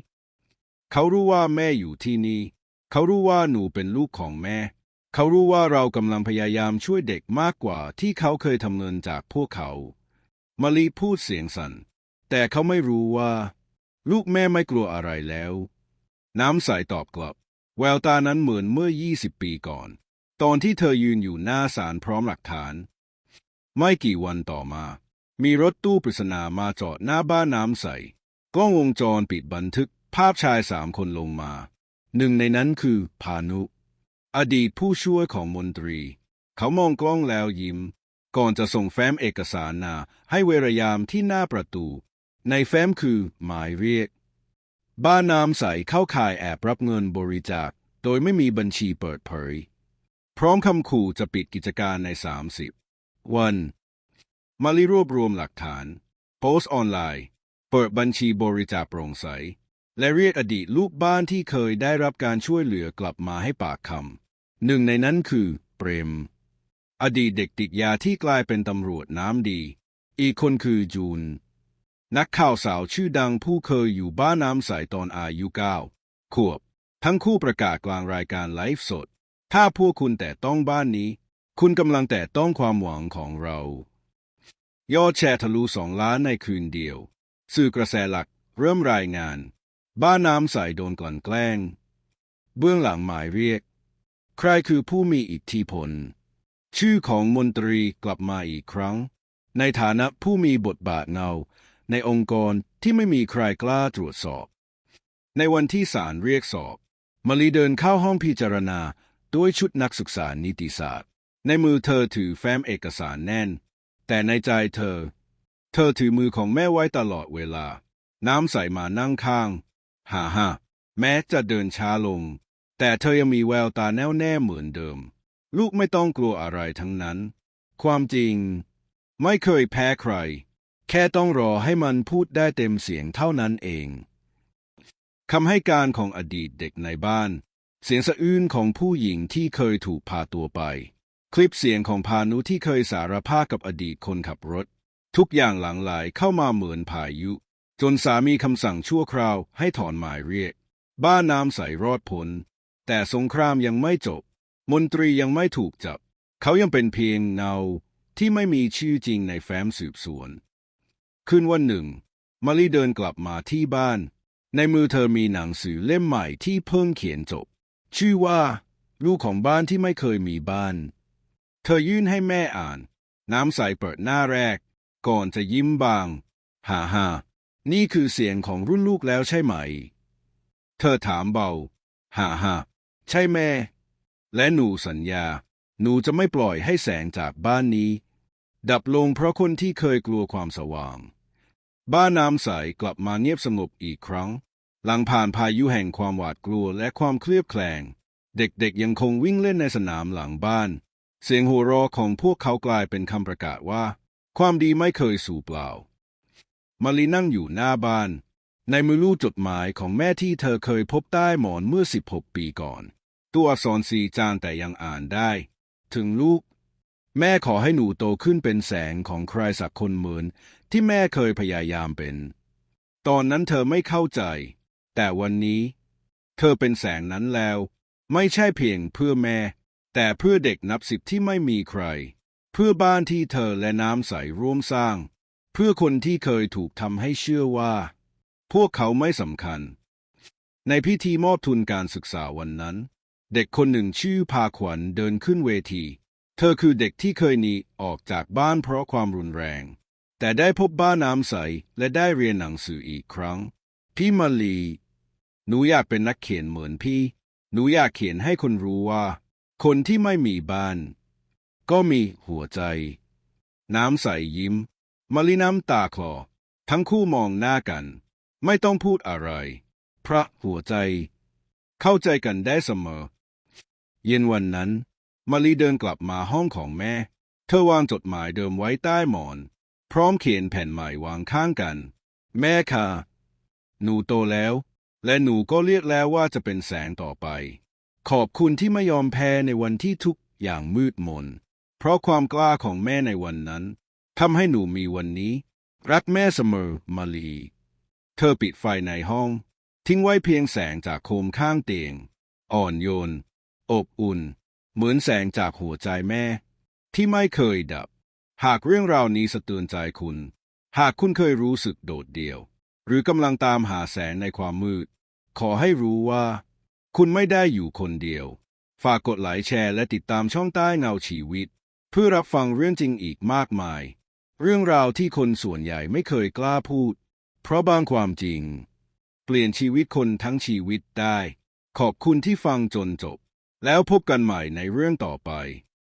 เขารู้ว่าแม่อยู่ที่นี่ เขารู้ว่าหนูเป็นลูกของแม่ เขารู้ว่าเรากำลังพยายามช่วยเด็กมากกว่าที่เขาเคยทำเงินจากพวกเขามะลิพูดเสียงสั่น แต่เขาไม่รู้ว่า ลูกแม่ไม่กลัวอะไรแล้ว น้ำใสตอบกลับ แววตานั้นเหมือนเมื่อ20 ปีก่อน ตอนที่เธอยืนอยู่หน้าศาลพร้อมหลักฐาน ไม่กี่วันต่อมา มีรถตู้ปริศนามาจอดหน้าบ้านน้ำใส กล้องวงจรปิดบันทึกภาพชาย3 คนลงมา หนึ่งในนั้นคือพานุ อดีตผู้ช่วยของมนตรี เขามองกล้องแล้วยิ้ม ก่อนจะส่งแฟ้มเอกสารนาให้เวรยามที่หน้าประตู ในแฟ้มคือหมายเรียก บ้านน้ำใสเข้าข่ายแอบรับเงินบริจาคโดยไม่มีบัญชีเปิดเผย พร้อมคำขู่จะปิดกิจการใน30 วันมะลิรวบรวมหลักฐาน โพสต์ออนไลน์ เปิดบัญชีบริจาคโปร่งใส และเรียกอดีตลูกบ้านที่เคยได้รับการช่วยเหลือกลับมาให้ปากคำ หนึ่งในนั้นคือเปรม อดีตเด็กติดยาที่กลายเป็นตำรวจน้ำดี อีกคนคือจูน นักข่าวสาวชื่อดังผู้เคยอยู่บ้านน้ำใสตอนอายุ9 ขวบ ทั้งคู่ประกาศกลางรายการไลฟ์สด ถ้าพวกคุณแต่ต้องบ้านนี้ คุณกำลังแต่ต้องความหวังของเรา ยอดแชร์ทะลุ2 ล้านในคืนเดียว สื่อกระแสหลักเริ่มรายงาน บ้านน้ำใสโดนกลั่นแกล้งเบื้องหลังหมายเรียกใครคือผู้มีอิทธิพลชื่อของมนตรีกลับมาอีกครั้งในฐานะผู้มีบทบาทเงาในองค์กรที่ไม่มีใครกล้าตรวจสอบในวันที่ศาลเรียกสอบมลีเดินเข้าห้องพิจารณาด้วยชุดนักศึกษานิติศาสตร์ในมือเธอถือแฟ้มเอกสารแน่นแต่ในใจเธอถือมือของแม่ไว้ตลอดเวลาน้ำใสมานั่งข้างฮ่าแม้จะเดินช้าลงแต่เธอยังมีแววตาแน่วแน่เหมือนเดิมลูกไม่ต้องกลัวอะไรทั้งนั้นความจริงไม่เคยแพ้ใครแค่ต้องรอให้มันพูดได้เต็มเสียงเท่านั้นเองคำให้การของอดีตเด็กในบ้านเสียงสะอื้นของผู้หญิงที่เคยถูกพาตัวไปคลิปเสียงของพานุที่เคยสารภาพกับอดีตคนขับรถทุกอย่างหลั่งไหลเข้ามาเหมือนพายุจนสามีคำสั่งชั่วคราวให้ถอนหมายเรียกบ้านน้ำใสรอดพ้นแต่สงครามยังไม่จบมนตรียังไม่ถูกจับเขายังเป็นเพียงเงาที่ไม่มีชื่อจริงในแฟ้มสืบสวนคืนวันหนึ่งมารีเดินกลับมาที่บ้านในมือเธอมีหนังสือเล่มใหม่ที่เพิ่งเขียนจบชื่อว่าลูกของบ้านที่ไม่เคยมีบ้านเธอยื่นให้แม่อ่านน้ำใสเปิดหน้าแรกก่อนจะยิ้มบางฮ่านี่คือเสียงของรุ่นลูกแล้วใช่ไหมเธอถามเบาฮ่าใช่แม่และหนูสัญญาหนูจะไม่ปล่อยให้แสงจากบ้านนี้ดับลงเพราะคนที่เคยกลัวความสว่างบ้านน้ำใสกลับมาเงียบสงบอีกครั้งหลังผ่านพายุแห่งความหวาดกลัวและความเครียดแคลงเด็กๆยังคงวิ่งเล่นในสนามหลังบ้านเสียงหัวเราะของพวกเขากลายเป็นคำประกาศว่าความดีไม่เคยสูญเปล่ามารีนั่งอยู่หน้าบ้านในมือลูกจดหมายของแม่ที่เธอเคยพบใต้หมอนเมื่อ16 ปีก่อนตัวอักษรสีจางแต่ยังอ่านได้ถึงลูกแม่ขอให้หนูโตขึ้นเป็นแสงของใครสักคนเหมือนที่แม่เคยพยายามเป็นตอนนั้นเธอไม่เข้าใจแต่วันนี้เธอเป็นแสงนั้นแล้วไม่ใช่เพียงเพื่อแม่แต่เพื่อเด็กนับ10ที่ไม่มีใครเพื่อบ้านที่เธอและน้ำใสร่วมสร้างเพื่อคนที่เคยถูกทำให้เชื่อว่าพวกเขาไม่สำคัญในพิธีมอบทุนการศึกษาวันนั้นเด็กคนหนึ่งชื่อพาขวัญเดินขึ้นเวทีเธอคือเด็กที่เคยหนีออกจากบ้านเพราะความรุนแรงแต่ได้พบบ้านน้ำใสและได้เรียนหนังสืออีกครั้งพี่มาลีหนูอยากเป็นนักเขียนเหมือนพี่หนูอยากเขียนให้คนรู้ว่าคนที่ไม่มีบ้านก็มีหัวใจน้ำใสยิ้มมาลีน้ำตาคลอทั้งคู่มองหน้ากันไม่ต้องพูดอะไรเพราะหัวใจเข้าใจกันได้เสมอเย็นวันนั้นมาลีเดินกลับมาห้องของแม่เธอวางจดหมายเดิมไว้ใต้หมอนพร้อมเขียนแผ่นใหม่วางข้างกันแม่ค่ะหนูโตแล้วและหนูก็เรียกแล้วว่าจะเป็นแสงต่อไปขอบคุณที่ไม่ยอมแพ้ในวันที่ทุกอย่างมืดมนเพราะความกล้าของแม่ในวันนั้นทำให้หนูมีวันนี้รักแม่เสมอมาลีเธอปิดไฟในห้องทิ้งไว้เพียงแสงจากโคมข้างเตียงอ่อนโยนอบอุ่นเหมือนแสงจากหัวใจแม่ที่ไม่เคยดับหากเรื่องราวนี้สะเทือนใจคุณหากคุณเคยรู้สึกโดดเดี่ยวหรือกำลังตามหาแสงในความมืดขอให้รู้ว่าคุณไม่ได้อยู่คนเดียวฝากกดไลค์แชร์และติดตามช่องใต้เงาชีวิตเพื่อรับฟังเรื่องจริงอีกมากมายเรื่องราวที่คนส่วนใหญ่ไม่เคยกล้าพูดเพราะบางความจริงเปลี่ยนชีวิตคนทั้งชีวิตได้ขอบคุณที่ฟังจนจบแล้วพบกันใหม่ในเรื่องต่อไป